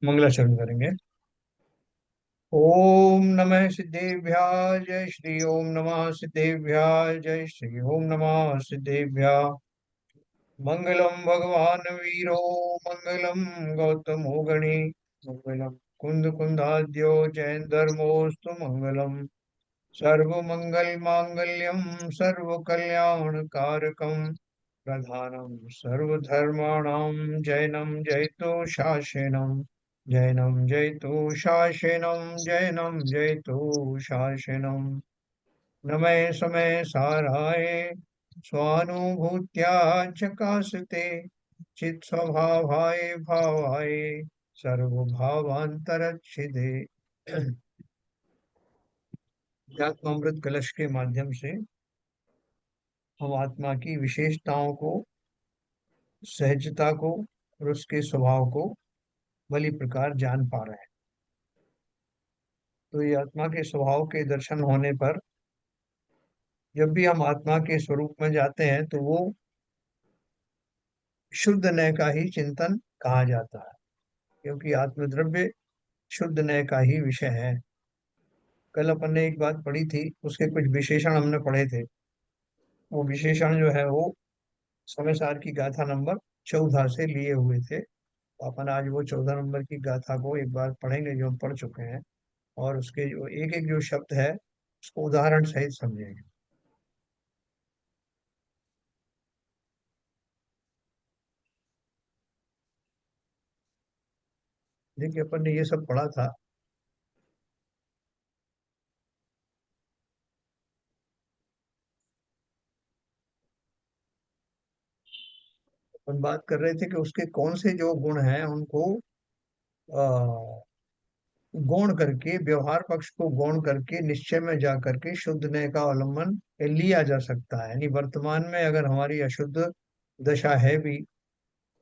मंगलाचरण करेंगे। ओम नमः सिद्धेभ्याय जय श्री ओम नमः सिद्धेभ्याय जय श्री ओम नमः सिद्धेभ्याय। मंगलम भगवान वीरो मंगलम गौतमो गणी मंगलम कुंद कुंदाद्यो जैन धर्मोस्तु मंगलम। सर्वमंगल मांगल्यम सर्व कल्याण कारकम प्रधानम सर्वधर्माणां जैनम जयतो शासनम। जैनम जयतो शासनम जैनम जयतो शासनम। नमः समय साराय स्वानुभूत्या चकासते चित स्वभावाय भावाय सर्वभावांतरच्छिदे। अमृत कलश के माध्यम से हम आत्मा की विशेषताओं को, सहजता को और उसके स्वभाव को भली प्रकार जान पा रहे हैं। तो ये आत्मा के स्वभाव के दर्शन होने पर जब भी हम आत्मा के स्वरूप में जाते हैं तो वो शुद्ध नय का ही चिंतन कहा जाता है, क्योंकि आत्मद्रव्य शुद्ध नय का ही विषय है। कल अपन ने एक बात पढ़ी थी, उसके कुछ विशेषण हमने पढ़े थे। वो विशेषण जो है वो समय सार की गाथा नंबर 14 से लिए हुए थे। तो अपन आज वो 14 नंबर की गाथा को एक बार पढ़ेंगे जो हम पढ़ चुके हैं, और उसके जो एक एक जो शब्द है उसको उदाहरण सहित समझेंगे। देखिए, अपन ने ये सब पढ़ा था। अपन बात कर रहे थे कि उसके कौन से जो गुण हैं उनको आ, गौण करके, व्यवहार पक्ष को गौण करके निश्चय में जा करके शुद्ध नय का अवलंबन लिया जा सकता है। यानी वर्तमान में अगर हमारी अशुद्ध दशा है भी,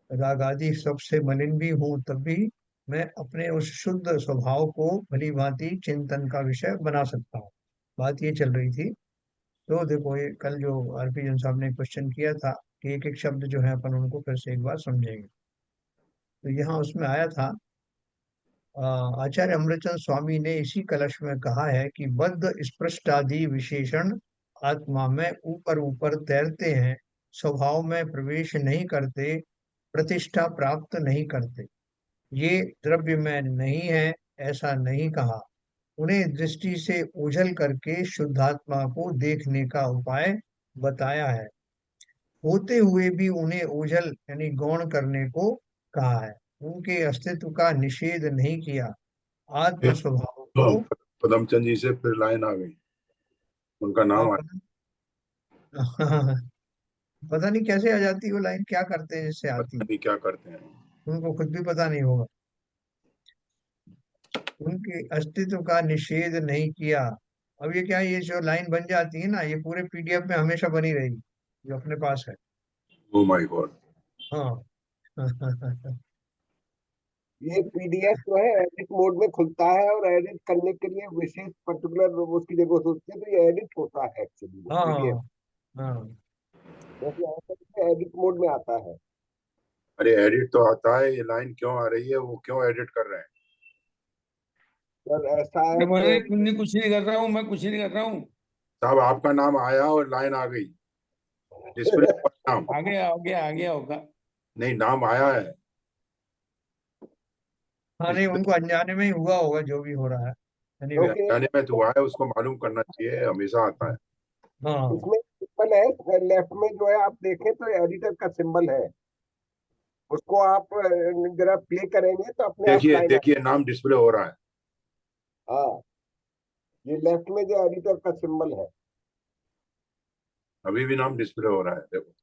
राग आदि सबसे मलिन भी हूं, तब भी मैं अपने उस शुद्ध स्वभाव को भली भांति चिंतन का विषय बना सकता हूँ। बात ये चल रही थी। तो देखो, ये कल जो आरपी जन साहब ने क्वेश्चन किया था कि एक एक शब्द जो है अपन उनको फिर से एक बार समझेंगे। तो यहाँ उसमें आया था, आचार्य अमृतचंद स्वामी ने इसी कलश में कहा है कि बद्ध स्पृष्टादि विशेषण आत्मा में ऊपर ऊपर तैरते हैं, स्वभाव में प्रवेश नहीं करते, प्रतिष्ठा प्राप्त नहीं करते। ये द्रव्य में नहीं है, ऐसा नहीं कहा। उन्हें दृष्टि से ओझल करके शुद्धात्मा को देखने का उपाय बताया है। होते हुए भी उन्हें ओझल यानी गौण करने को कहा है। उनके अस्तित्व का निषेध नहीं किया। आत्म स्वभाव तो को पदमचंद जी से फिर लाइन आ गई, उनका हाँ, नाम आया। पता पता नहीं कैसे आ जाती है वो लाइन, क्या करते हैं जिससे आती पता है, नहीं क्या करते हैं। उनको खुद भी पता नहीं होगा। उनके अस्तित्व का निषेध नहीं किया। अब ये क्या है, ये जो लाइन बन जाती है ना, ये पूरे पीडीएफ में हमेशा बनी रहेगी जो अपने पास है। Oh my God. हाँ। ये पीडीएफ जो है एडिट मोड में खुलता है और एडिट करने के लिए विशेष पर्टिकुलर उसकी जरूरत होती है, तो ये एडिट होता है एक्चुअली वो पीडीएफ। हाँ, हाँ। जैसे यहाँ पर एडिट मोड में आता है। अरे एडिट तो आता है, ये लाइन क्यों आ रही है, वो क्यों एडिट कर रहे हैं? सर ऐसा है कि मैं कुछ नहीं कर रहा हूँ, मैं कुछ नहीं कर रहा हूँ। साहब आपका नाम आया और लाइन आ गई, डिस्प्ले पर नाम। आ गया होगा। नहीं, नाम आया है हाँ, नहीं, डिस्प्ले। उनको अनजाने में ही हुआ होगा जो भी हो रहा है। एनीवे। क्योंकि जाने में तो हुआ है, उसको मालूम करना चाहिए, हमेशा आता है। हाँ, इसमें सिंबल है लेफ्ट में जो है, आप देखें तो एडिटर का सिंबल है। उसको आप जरा प्ले करेंगे तो अपने आप देखिए लाइन आ। देखिए, नाम डिस्प्ले हो रहा है। हाँ, ये लेफ्ट में जो एडिटर का सिंबल है। अभी भी नाम डिस्प्ले हो रहा है, देखो।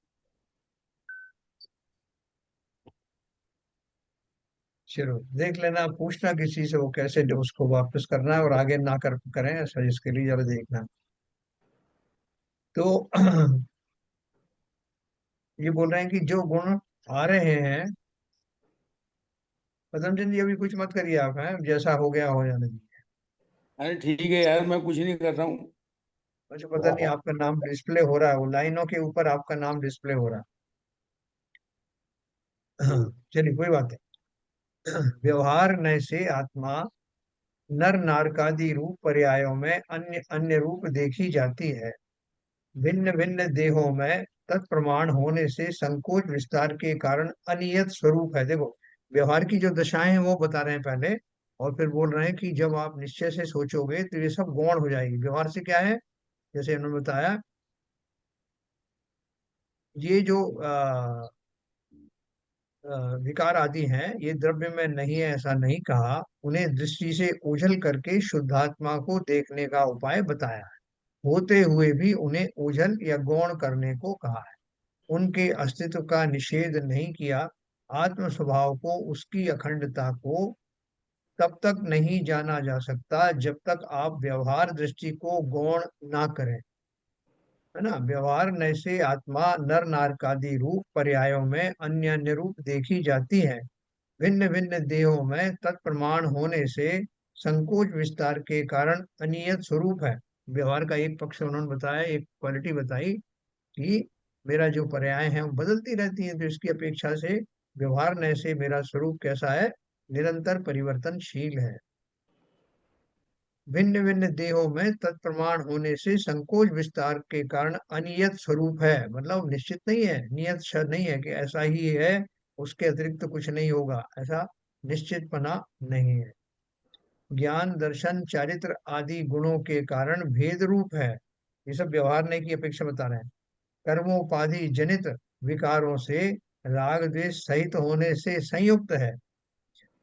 चलो देख लेना, पूछना किसी से वो कैसे उसको वापस करना है, और आगे ना कर करें ऐसा, इसके लिए जरा देखना। तो ये बोल रहे हैं कि जो गुण आ रहे हैं, पदमचंद जी अभी कुछ मत करिए आप, हैं जैसा हो गया हो जाने दीजिए। अरे ठीक है यार, मैं कुछ नहीं कर रहा हूँ। मुझे पता नहीं, आपका नाम डिस्प्ले हो रहा है, वो लाइनों के ऊपर आपका नाम डिस्प्ले हो रहा है। हाँ, हम्म, चलिए कोई बात नहीं। व्यवहार नय से आत्मा नर नारकादि रूप पर्यायों में अन्य अन्य रूप देखी जाती है। भिन्न भिन्न देहों में तत्प्रमाण होने से संकोच विस्तार के कारण अनियत स्वरूप है। देखो, व्यवहार की जो दशाएं हैं वो बता रहे हैं पहले, और फिर बोल रहे हैं कि जब आप निश्चय से सोचोगे तो ये सब गौण हो जाएगी। व्यवहार से क्या है, जैसे उन्होंने बताया, ये जो विकार आदि हैं ये द्रव्य में नहीं है ऐसा नहीं कहा, उन्हें दृष्टि से ओझल करके शुद्धात्मा को देखने का उपाय बताया है। होते हुए भी उन्हें ओझल या गौण करने को कहा है। उनके अस्तित्व का निषेध नहीं किया। आत्म स्वभाव को, उसकी अखंडता को तब तक नहीं जाना जा सकता जब तक आप व्यवहार दृष्टि को गौण ना करें, है ना। व्यवहार नय से आत्मा नर नारकादि रूप पर्यायों में अन्य अन्य रूप देखी जाती है। भिन्न भिन्न देहों में तत्प्रमाण होने से संकोच विस्तार के कारण अनियत स्वरूप है। व्यवहार का एक पक्ष उन्होंने बताया, एक क्वालिटी बताई कि मेरा जो पर्याय है वो बदलती रहती है, तो इसकी अपेक्षा से व्यवहार नय से मेरा स्वरूप कैसा है, निरंतर परिवर्तनशील है। भिन्न भिन्न देहों में तत्प्रमाण होने से संकोच विस्तार के कारण अनियत स्वरूप है, मतलब निश्चित नहीं है, नियत नहीं है कि ऐसा ही है, उसके अतिरिक्त तो कुछ नहीं होगा, ऐसा निश्चितपना नहीं है। ज्ञान दर्शन चारित्र आदि गुणों के कारण भेद रूप है। ये सब व्यवहार नहीं की अपेक्षा बता रहे हैं। कर्मोपाधि जनित विकारों से राग द्वेष सहित होने से संयुक्त है।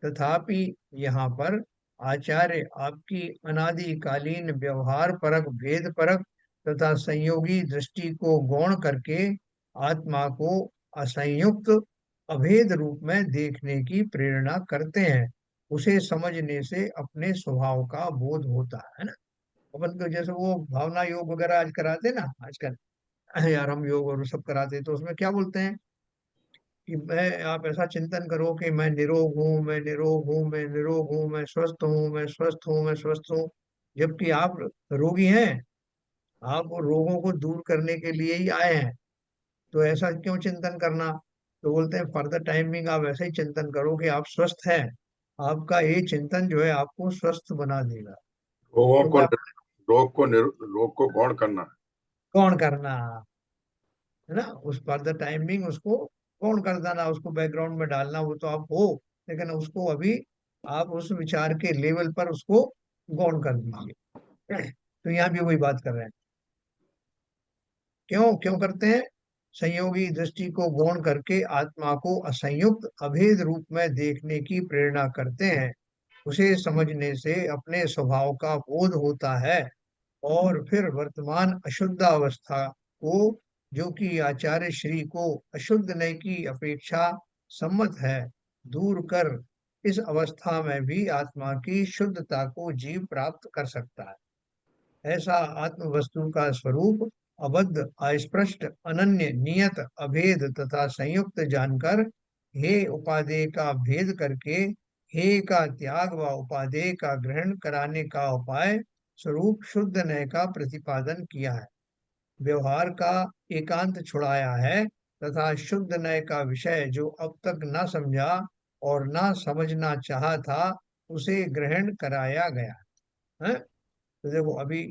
तथापि यहाँ पर आचार्य आपकी अनादिकालीन व्यवहार परक भेद परक तथा संयोगी दृष्टि को गौण करके आत्मा को असंयुक्त अभेद रूप में देखने की प्रेरणा करते हैं। उसे समझने से अपने स्वभाव का बोध होता है ना। अपन को जैसे वो भावना योग वगैरह आज कराते हैं ना आजकल, यार हम योग और वो सब कराते हैं, तो उसमें क्या बोलते हैं कि मैं, आप ऐसा चिंतन करो कि मैं निरोग हूँ, मैं निरोग हूँ, मैं निरोग हूँ, मैं स्वस्थ हूँ, मैं स्वस्थ हूँ, मैं स्वस्थ हूँ, जबकि आप रोगी हैं। आप वो रोगों को दूर करने के लिए ही आए हैं, तो ऐसा क्यों चिंतन करना। तो बोलते हैं फर्दर टाइमिंग आप ऐसा ही चिंतन करो कि आप स्वस्थ हैं। आपका ये चिंतन जो है आपको स्वस्थ बना देगा। रोगों को क्योंकि आप रोग को गौण करना। कौन करना, है ना, उस फर्दर टाइमिंग उसको कौन कर देना, उसको बैकग्राउंड में डालना, वो तो आप हो, लेकिन उसको अभी आप उस विचार के लेवल पर उसको गौण कर दीजिए। तो यहाँ भी वही बात कर रहे हैं। क्यों क्यों करते हैं, संयोगी दृष्टि को गौण करके आत्मा को असंयुक्त अभेद रूप में देखने की प्रेरणा करते हैं। उसे समझने से अपने स्वभाव का बोध होता है, और फिर वर्तमान अशुद्ध अवस्था को, जो कि आचार्य श्री को अशुद्ध नय की अपेक्षा सम्मत है, दूर कर इस अवस्था में भी आत्मा की शुद्धता को जीव प्राप्त कर सकता है। ऐसा आत्म वस्तु का स्वरूप अबद्ध अस्पृष्ट अनन्य नियत अभेद तथा संयुक्त जानकर, हे उपादेय का भेद करके हे का त्याग व उपादेय का ग्रहण कराने का उपाय स्वरूप शुद्ध नय का प्रतिपादन किया है। व्यवहार का एकांत छुड़ाया है, तथा शुद्ध नय का विषय जो अब तक न समझा और न समझना चाहा था, उसे ग्रहण कराया गया है। तो देखो अभी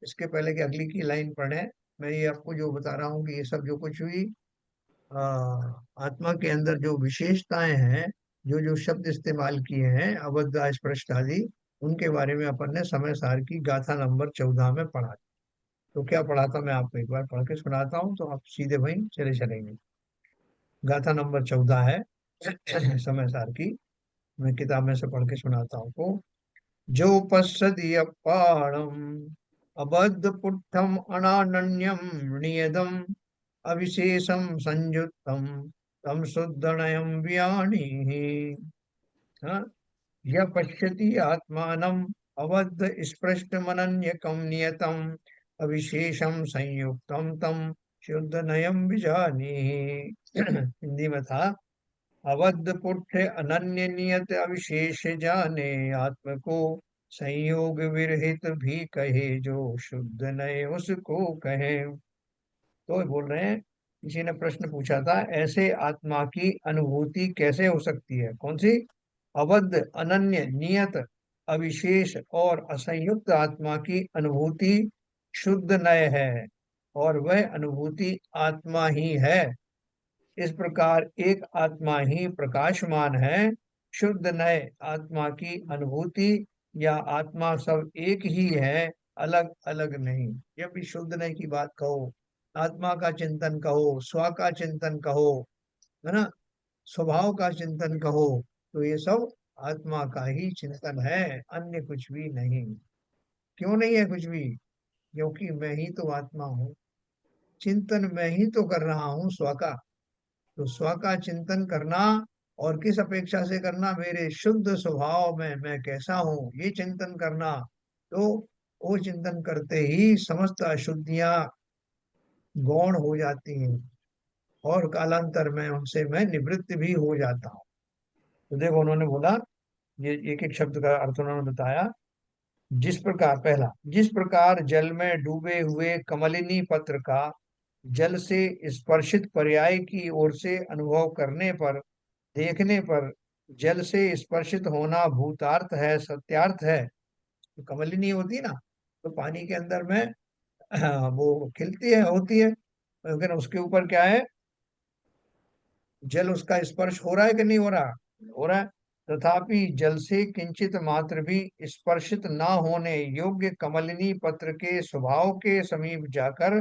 इसके पहले की अगली की लाइन पढ़े, मैं ये आपको जो बता रहा हूँ कि ये सब जो कुछ हुई, आ, आत्मा के अंदर जो विशेषताएं हैं, जो जो शब्द इस्तेमाल किए हैं अबद्ध स्पृष्ट आदि, उनके बारे में अपन ने समय सार की गाथा नंबर 14 में पढ़ा। तो क्या पढ़ा था, मैं आपको एक बार पढ़ के सुनाता हूँ, तो आप सीधे वहीं चले चलेंगे। गाथा नंबर 14 है समय सार की, मैं किताब में से पढ़ के सुनाता हूँ। तो जो पश्यति अपाणम अबद्ध पुट्ठम अनानन्यम नियतम अविशेषम संयुक्तम तम शुद्धनयम व्याणी। हाँ, यह पश्यति आत्मानम अबद्ध स्पृष्टमनन्यकम नियतम अविशेषम संयुक्तम तम शुद्ध नयम विजानी। हिंदी में था, अबद्ध पुरुष अनन्य नियत अविशेष जाने, आत्म को संयोग विरहित भी कहे, जो शुद्ध नए उसको कहे। तो बोल रहे हैं, किसी ने प्रश्न पूछा था, ऐसे आत्मा की अनुभूति कैसे हो सकती है, कौन सी, अबद्ध, अनन्य, नियत, अविशेष और असंयुक्त आत्मा की अनुभूति शुद्ध नय है, और वह अनुभूति आत्मा ही है। इस प्रकार एक आत्मा ही प्रकाशमान है। शुद्ध नय आत्मा की अनुभूति या आत्मा सब एक ही है, अलग अलग नहीं। जब भी शुद्ध नय की बात कहो, आत्मा का चिंतन कहो, स्व का चिंतन कहो, है ना, स्वभाव का चिंतन कहो, तो ये सब आत्मा का ही चिंतन है, अन्य कुछ भी नहीं। क्यों नहीं है कुछ भी? क्योंकि मैं ही तो आत्मा हूँ, चिंतन मैं ही तो कर रहा हूँ स्व का। तो स्व का चिंतन करना, और किस अपेक्षा से करना? मेरे शुद्ध स्वभाव में मैं कैसा हूँ, ये चिंतन करना। तो वो चिंतन करते ही समस्त अशुद्धियां गौण हो जाती हैं, और कालांतर में उनसे मैं निवृत्त भी हो जाता हूँ। तो देखो उन्होंने बोला, ये एक एक शब्द का अर्थ उन्होंने बताया। जिस प्रकार, पहला, जिस प्रकार जल में डूबे हुए कमलिनी पत्र का जल से स्पर्शित पर्याय की ओर से अनुभव करने पर, देखने पर, जल से स्पर्शित होना भूतार्थ है, सत्यार्थ है। तो कमलिनी होती है ना, तो पानी के अंदर में वो खिलती है, होती है, लेकिन उसके ऊपर क्या है? जल, उसका स्पर्श हो रहा है कि नहीं हो रहा? हो रहा है। तथापि जल से किंचित मात्र भी स्पर्शित न होने योग्य कमलिनी पत्र के स्वभाव के समीप जाकर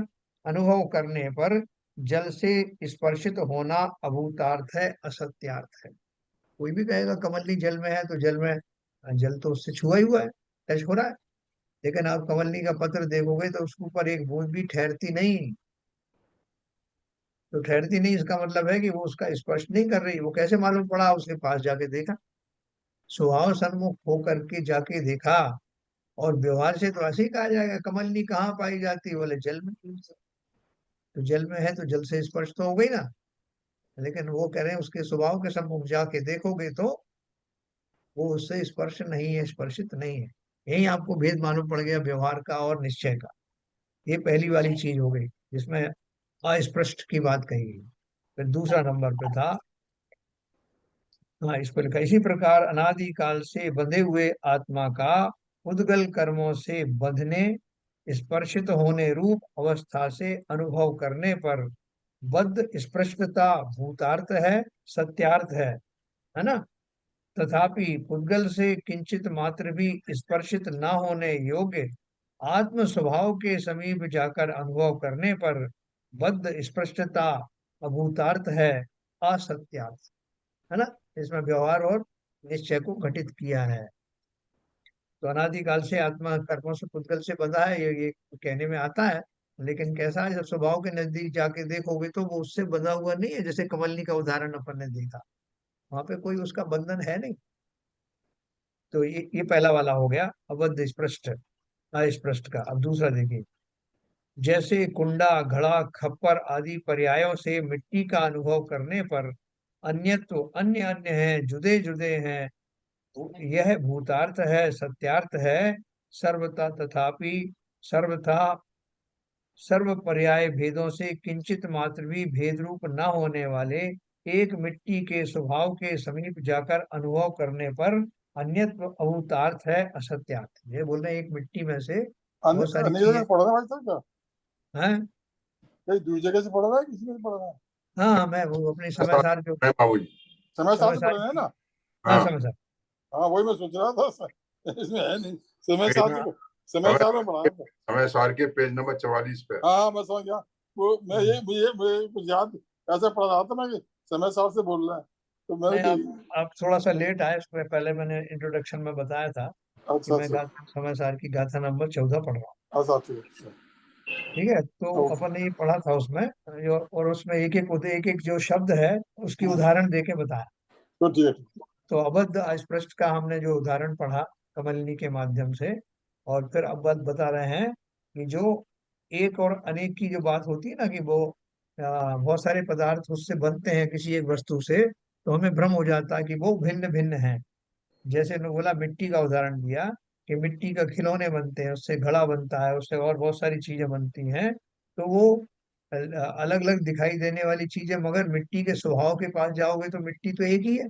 अनुभव करने पर जल से स्पर्शित होना अभूतार्थ है, असत्यार्थ है। कोई भी कहेगा कमलनी जल में है, तो जल में, जल तो उससे छुआ ही हुआ है, टच हो रहा है। लेकिन आप कमलनी का पत्र देखोगे तो उसके ऊपर एक बूंद भी ठहरती नहीं। तो ठहरती नहीं, इसका मतलब है कि वो उसका स्पर्श नहीं कर रही। वो कैसे मालूम पड़ा? उसके पास जाके देखा, स्वभाव सन्मुख होकर के जाके देखा। और व्यवहार से तो ऐसे ही कहा जाएगा, कमलनी कहाँ पाई जाती है? बोले जल में। तो जल में है तो जल से स्पर्श तो हो गई ना। लेकिन वो कह रहे हैं उसके स्वभाव के सम्मुख जाके देखोगे तो वो उससे स्पर्श नहीं है, स्पर्शित नहीं है। यही आपको भेद मालूम पड़ गया व्यवहार का और निश्चय का। ये पहली वाली चीज हो गई जिसमें अस्पष्ट की बात कही गई। फिर दूसरा नंबर पे था, हाँ, इस पर लिखा, इसी प्रकार अनादि काल से बंधे हुए आत्मा का उद्गल कर्मों से बंधने, स्पर्शित होने रूप अवस्था से अनुभव करने पर बद्ध स्पृष्टता भूतार्थ है, सत्यार्थ है ना। तथापि पुद्गल से किंचित मात्र भी स्पर्शित न होने योग्य आत्म स्वभाव के समीप जाकर अनुभव करने पर बद्ध स्पष्टता अभूतार्थ है, असत्यार्थ है ना। इसमें व्यवहार और निश्चय को घटित किया है। तो अनादिकाल से आत्मा कर्मों से पुद्गल से बंधा है, ये कहने में आता है। लेकिन कैसा है, जब स्वभाव के नजदीक जाके देखोगे तो वो उससे बंधा हुआ नहीं है। जैसे कमलनी का उदाहरण अपन ने देखा, वहां पे कोई उसका बंधन है नहीं। तो ये पहला वाला हो गया, अबद्ध स्पष्ट, अस्पष्ट का। अब दूसरा देखिए, जैसे कुंडा, घड़ा, खप्पर आदि पर्यायों से मिट्टी का अनुभव करने पर अन्यत्व, अन्य अन्य है, जुदे जुदे हैं, यह भूतार्थ है, सत्यार्थ है, सर्वथा। तथापि सर्वथा सर्व पर्याय भेदों से किंचित मात्र भी भेद रूप न होने वाले एक मिट्टी के स्वभाव के समीप जाकर अनुभव करने पर अन्यत्व अभूतार्थ है, असत्यार्थ। ये बोल रहे हैं एक मिट्टी में से बहुत सारी अनेक चीजें जगह पढ़ा था भाई साहब क्या? हैं। कहीं दूसरी जगह से पढ़ा था, किसी जगह से पढ़ा था? हाँ हाँ, मैं वो अपने समय ऐसा सार जो, है बाबूजी। समय साथ समय से सार पढ़े हैं की, ना? हाँ हाँ, समय सार। हाँ, वही मैं सोच रहा था इसमें है नहीं। समय पेज साथ में, से, समय समय साथ में सार पढ़ा के, था। समय सार के पेज नंबर 44 पे। हाँ हाँ, मैं समझ गया। वो मैं ये मुझे कुछ याद ऐसा पढ़ रहा था मैं कि समय साथ से बोल रहा है, तो मैं नहीं, आप थोड़ा सा लेट आए। उसमें पहले मैंने इंट्रोडक्शन में बताया था कि अच्छा मैं अच्छा गाथा, समय सार की गाथा नंबर 14 पढ़ रहा हूँ। अच्छा, ठीक है। ठीक है, तो ओके। अपन ने ये पढ़ा था उसमें, और उसमें एक एक जो शब्द है उसकी उदाहरण दे के बताया। तो ठीक है, ठीक तो अबद्ध अस्पष्ट का हमने जो उदाहरण पढ़ा कमलिनी के माध्यम से, और फिर अब बात बता रहे हैं कि जो एक और अनेक की जो बात होती है ना, कि वो बहुत सारे पदार्थ उससे बनते हैं किसी एक वस्तु से, तो हमें भ्रम हो जाता है कि वो भिन्न भिन्न है। जैसे ने बोला, मिट्टी का उदाहरण दिया कि मिट्टी का खिलौने बनते हैं, उससे घड़ा बनता है, उससे और बहुत सारी चीजें बनती हैं। तो वो अलग अलग दिखाई देने वाली चीजें, मगर मिट्टी के स्वभाव के पास जाओगे तो मिट्टी तो एक ही है।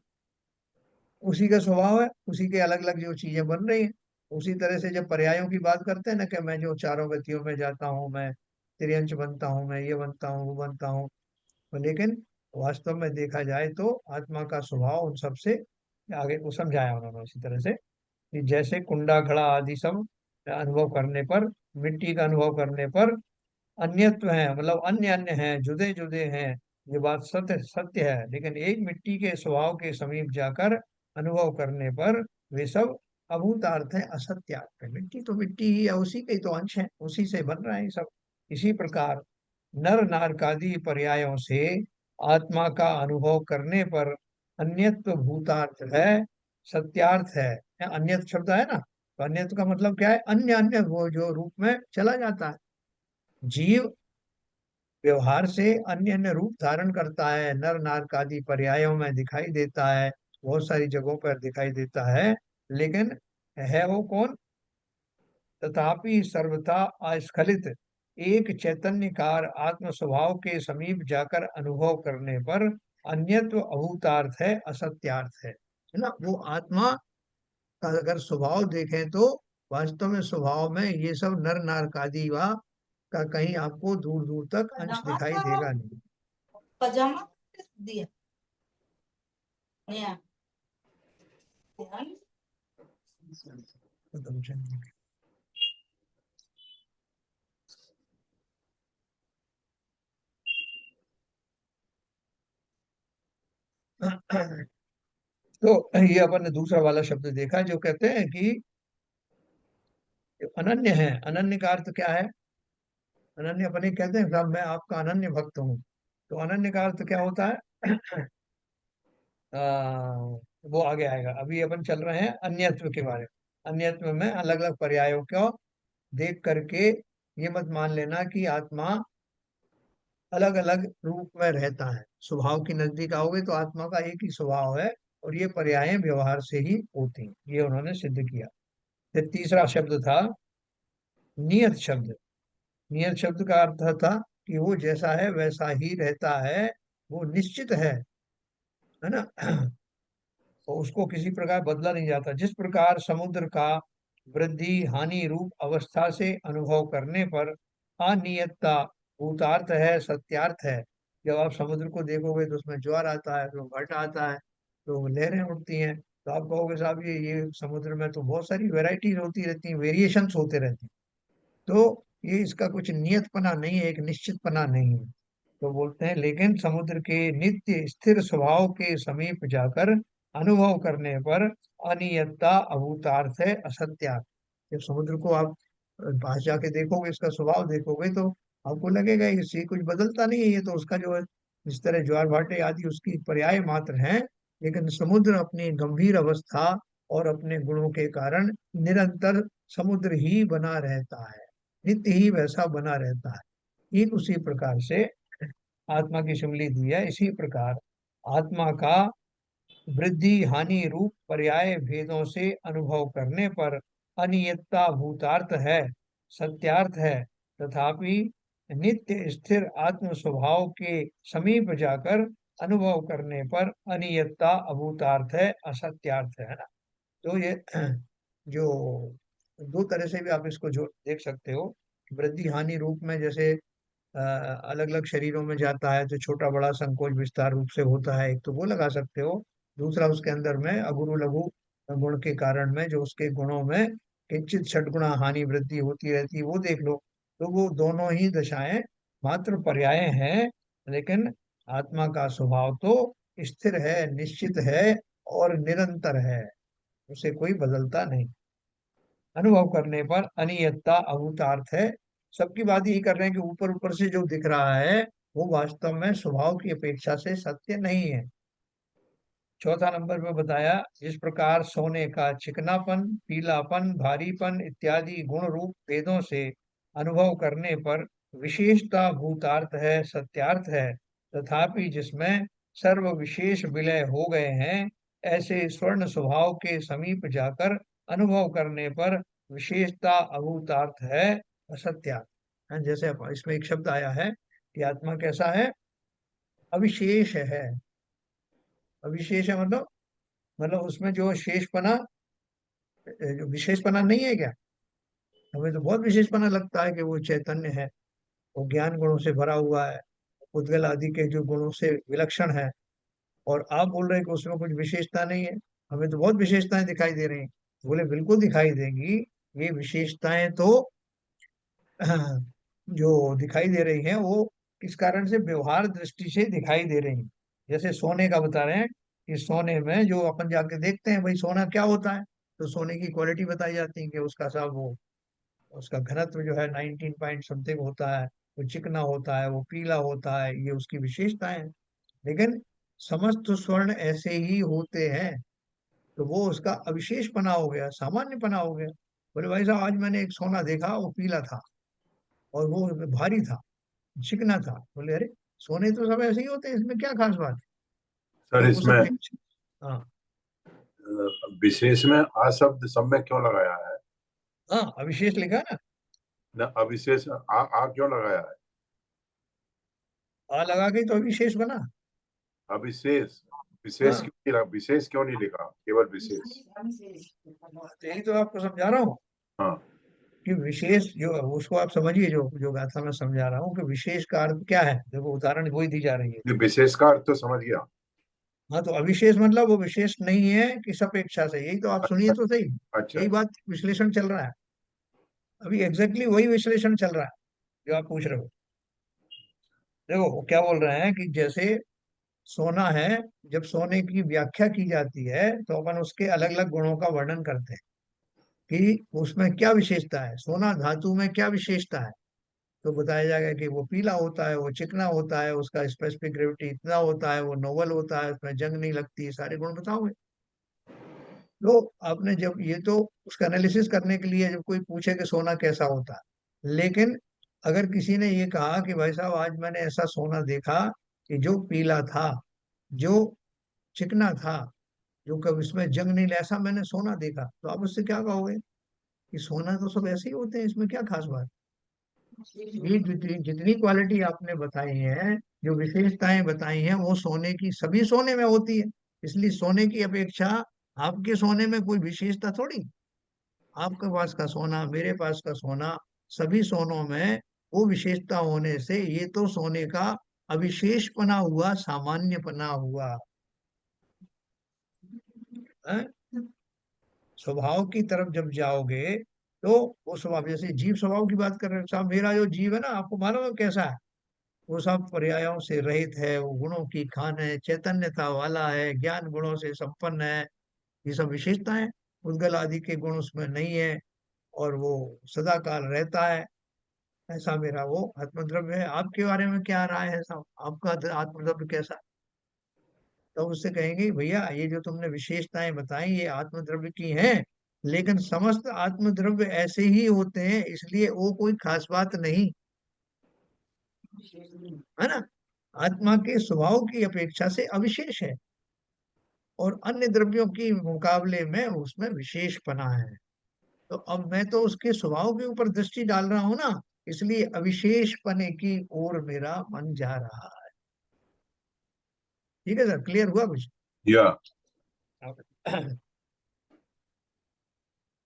उसी का स्वभाव है, उसी के अलग अलग जो चीजें बन रही हैं। उसी तरह से जब पर्यायों की बात करते हैं ना, कि मैं जो चारों गतियों में जाता हूँ, मैं त्रियंच बनता हूँ, मैं ये बनता हूँ, वो बनता हूँ, तो लेकिन वास्तव में देखा जाए तो आत्मा का स्वभाव उन सबसे आगे को समझाया उन्होंने इसी तरह से, कि जैसे कुंडा घड़ा आदि सब अनुभव करने पर, मिट्टी का अनुभव करने पर अन्यत्व है, मतलब अन्य अन्य हैं, जुदे जुदे हैं, ये बात सत्य सत्य है, लेकिन एक मिट्टी के स्वभाव के समीप जाकर अनुभव करने पर वे सब अभूतार्थ है, असत्यार्थ है। मिट्टी तो मिट्टी ही है, उसी के ही तो अंश है, उसी से बन रहा है ये सब। इसी प्रकार नर नारकादि पर्यायों से आत्मा का अनुभव करने पर अन्यत्व भूतार्थ है, सत्यार्थ है। अन्यत्व शब्द है ना, तो अन्यत्व का मतलब क्या है? अन्य अन्य वो जो रूप में चला जाता है। जीव व्यवहार से अन्य अन्य रूप धारण करता है, नर नारक आदि पर्यायों में दिखाई देता है, बहुत सारी जगहों पर दिखाई देता है, लेकिन है वो कौन? तथापि सर्वथा अस्खलित एक चैतन्यकार आत्म स्वभाव के समीप जाकर अनुभव करने पर अन्यत्व अभूतार्थ है, असत्यार्थ है ना। वो आत्मा का अगर स्वभाव देखें तो वास्तव में स्वभाव में ये सब नर नारक आदि वा का कहीं आपको दूर दूर तक अंश दिखाई देगा नहीं। पजामा दिया या तो ये अपन ने दूसरा वाला शब्द देखा, जो कहते हैं कि अनन्य है। अनन्य का अर्थ क्या है? अनन्य अपने कहते हैं साहब मैं आपका अनन्य भक्त हूँ, तो अनन्य का अर्थ क्या होता है? वो आगे आएगा, अभी अपन चल रहे हैं अन्यत्व के बारे में। अन्यत्व में अलग अलग पर्यायों को देख करके ये मत मान लेना कि आत्मा अलग अलग रूप में रहता है। स्वभाव की नजदीक आओगे तो आत्मा का एक ही स्वभाव है, और ये पर्याय व्यवहार से ही होती हैं, ये उन्होंने सिद्ध किया। फिर तीसरा शब्द था नियत शब्द। नियत शब्द का अर्थ था कि वो जैसा है वैसा ही रहता है, वो निश्चित है ना। और उसको किसी प्रकार बदला नहीं जाता। जिस प्रकार समुद्र का वृद्धि हानि रूप अवस्था से अनुभव करने पर अनियतता भूतार्थ है, सत्यार्थ है। जब आप समुद्र को देखोगे तो उसमें ज्वार आता है, तो घट आता है, तो लहरें उठती हैं, तो आप कहोगे साहब ये समुद्र में तो बहुत सारी वेराइटीज होती रहती हैं, वेरिएशंस होते रहते हैं, तो ये इसका कुछ नियतपना नहीं है, एक निश्चितपना नहीं है। तो बोलते हैं लेकिन समुद्र के नित्य स्थिर स्वभाव के समीप जाकर अनुभव करने पर अनियतता अभूतार्थ है, असत्यार्थ। जब समुद्र को आप पास जाके देखोगे, इसका स्वभाव देखोगे, तो आपको लगेगा इससे कुछ बदलता नहीं है, ये तो उसका जो है इस तरह ज्वार भाटे आदि उसकी पर्याय मात्र हैं। लेकिन समुद्र अपनी गंभीर अवस्था और अपने गुणों के कारण निरंतर समुद्र ही बना रहता है, नित्य ही वैसा बना रहता है। ठीक उसी प्रकार से आत्मा की शिमली दी है। इसी प्रकार आत्मा का वृद्धि हानि रूप पर्याय भेदों से अनुभव करने पर अनियतता भूतार्थ है, सत्यार्थ है। तथापि नित्य स्थिर आत्म स्वभाव के समीप जाकर अनुभव करने पर अनियतता अभूतार्थ है, असत्यार्थ है ना। तो ये जो दो तरह से भी आप इसको जो देख सकते हो, वृद्धि हानि रूप में जैसे अलग अलग शरीरों में जाता है तो छोटा बड़ा संकोच विस्तार रूप से होता है, एक तो वो लगा सकते हो। दूसरा उसके अंदर में अगुरु लघु गुण के कारण में जो उसके गुणों में किंचित षटगुणा हानि वृद्धि होती रहती है, वो देख लो। तो वो दोनों ही दशाएं मात्र पर्याय हैं, लेकिन आत्मा का स्वभाव तो स्थिर है, निश्चित है और निरंतर है, उसे कोई बदलता नहीं। अनुभव करने पर अनियतता अभूतार्थ है। सबकी बात यही कर रहे हैं कि ऊपर ऊपर से जो दिख रहा है वो वास्तव में स्वभाव की अपेक्षा से सत्य नहीं है। चौथा नंबर पे बताया, जिस प्रकार सोने का चिकनापन, पीलापन, भारीपन इत्यादि गुण रूप भेदों से अनुभव करने पर विशेषता भूतार्थ है, सत्यार्थ है। तथापि जिसमें सर्व विशेष विलय हो गए हैं, ऐसे स्वर्ण स्वभाव के समीप जाकर अनुभव करने पर विशेषता अभूतार्थ है, असत्यार्थ। जैसे इसमें एक शब्द आया है कि आत्मा कैसा है? अविशेष है। अविशेष है मतलब मतलब उसमें जो शेषपना, जो विशेषपना नहीं है क्या? हमें तो बहुत विशेषपना लगता है कि वो चैतन्य है, वो ज्ञान गुणों से भरा हुआ है, उद्गल आदि के जो गुणों से विलक्षण है। और आप बोल रहे हैं कि उसमें कुछ विशेषता नहीं है। हमें तो बहुत विशेषताएं दिखाई दे रही हैं। बोले बिल्कुल दिखाई देंगी। ये विशेषताएं तो जो दिखाई दे रही हैं वो किस कारण से, व्यवहार दृष्टि से दिखाई दे रही हैं। जैसे सोने का बता रहे हैं कि सोने में जो अपन जाके देखते हैं भाई सोना क्या होता है, तो सोने की क्वालिटी बताई जाती है कि उसका सब वो, उसका घनत्व जो है 19 पॉइंट समथिंग होता है, वो चिकना होता है, वो पीला होता है, ये उसकी विशेषताएं हैं। लेकिन समस्त स्वर्ण ऐसे ही होते हैं, तो वो उसका अविशेष पना हो गया, सामान्य पना हो गया। बोले भाई साहब आज मैंने एक सोना देखा, वो पीला था और वो भारी था, चिकना था। बोले अरे सोने तो सब ऐसे ही होते हैं, इसमें क्या खास बात है? सर तो उस इसमें अपेक्षा, हाँ विशेष में आ शब्द सब में क्यों लगाया है? हाँ अविशेष लिखा है ना। न अविशेष आ क्यों लगाया है? आ लगा के तो अविशेष बना। अविशेष, विशेष हाँ क्यों नहीं लिखा? विशेष क्यों नहीं लिखा, केवल विशेष? तो यही तो आपको समझा रहा हूँ हाँ, कि विशेष जो, उसको आप समझिए, जो जो गाथा मैं समझा रहा हूँ कि विशेष का अर्थ क्या है, देखो उदाहरण वही दी जा रही है। ये विशेष का अर्थ तो समझ गया। हाँ तो अविशेष मतलब वो विशेष नहीं है किस अपेक्षा से, यही तो आप सुनिए तो सही। अच्छा यही बात विश्लेषण चल रहा है अभी, एग्जैक्टली वही विश्लेषण चल रहा है जो आप पूछ रहे हो। देखो वो क्या बोल रहे हैं कि जैसे सोना है, जब सोने की व्याख्या की जाती है तो अपन उसके अलग अलग गुणों का वर्णन करते हैं कि उसमें क्या विशेषता है, सोना धातु में क्या विशेषता है। तो बताया जाएगा कि वो पीला होता है, वो चिकना होता है, उसका स्पेसिफिक ग्रेविटी इतना होता है, वो नोबल होता है, उसमें जंग नहीं लगती, सारे गुण बताओगे। तो आपने जब ये तो उसका एनालिसिस करने के लिए, जब कोई पूछे कि सोना कैसा होता है, लेकिन अगर किसी ने ये कहा कि भाई साहब आज मैंने ऐसा सोना देखा कि जो पीला था, जो चिकना था, जो कभी इसमें जंग नहीं, ऐसा मैंने सोना देखा, तो आप उससे क्या कहोगे कि सोना तो सब ऐसे ही होते हैं, इसमें क्या खास बात। ये जितनी जितनी क्वालिटी आपने बताई है, जो विशेषताएं बताई हैं, वो सोने की सभी सोने में होती है। इसलिए सोने की अपेक्षा आपके सोने में कोई विशेषता थोड़ी। आपके पास का सोना, मेरे पास का सोना, सभी सोनों में वो विशेषता होने से ये तो सोने का अविशेष पना हुआ, सामान्य पना हुआ है। स्वभाव की तरफ जब जाओगे तो वो स्वभाव, जैसे जीव स्वभाव की बात कर रहे हैं साहब, मेरा जो जीव है ना, आपको मालूम है कैसा है? वो सब पर्यायों से रहित है, वो गुणों की खान है, चैतन्यता वाला है, ज्ञान गुणों से संपन्न है। ये सब विशेषताएं, उद्गल आदि के गुण उसमें नहीं है, और वो सदा काल रहता है। ऐसा मेरा वो आत्मद्रव्य है। आपके बारे में क्या राय है साहब, आपका आत्मद्रव्य कैसा? तो उससे कहेंगे भैया ये जो तुमने विशेषताएं बताई ये आत्मद्रव्य की हैं, लेकिन समस्त आत्मद्रव्य ऐसे ही होते हैं, इसलिए वो कोई खास बात नहीं है ना। आत्मा के स्वभाव की अपेक्षा से अविशेष है, और अन्य द्रव्यों के मुकाबले में उसमें विशेषपना है। तो अब मैं तो उसके स्वभाव के ऊपर दृष्टि डाल रहा हूं ना, इसलिए अविशेषपने की ओर मेरा मन जा रहा है। ठीक है सर, क्लियर हुआ कुछ? या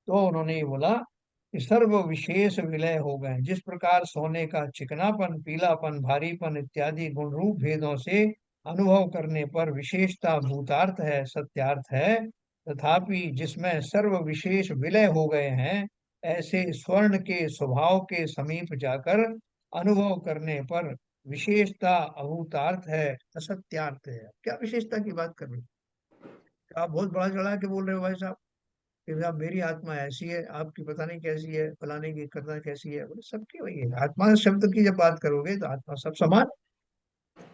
तो उन्होंने ये बोला कि सर्व विशेष विलय हो गए, जिस प्रकार सोने का चिकनापन, पीलापन, भारीपन इत्यादि गुण रूप भेदों से अनुभव करने पर विशेषता भूतार्थ है, सत्यार्थ है, तथापि जिसमें सर्व विशेष विलय हो गए हैं, ऐसे स्वर्ण के स्वभाव के समीप जाकर अनुभव करने पर विशेषता अभूतार्थ है, असत्यार्थ है। क्या विशेषता की बात कर रहे हो? आप बहुत बड़ा चढ़ा के बोल रहे हो भाई साहब कि साहब मेरी आत्मा ऐसी है, आपकी पता नहीं कैसी है, फलाने की करना कैसी है। बोले सबकी वही है। आत्मा शब्द की जब बात करोगे तो आत्मा सब समान।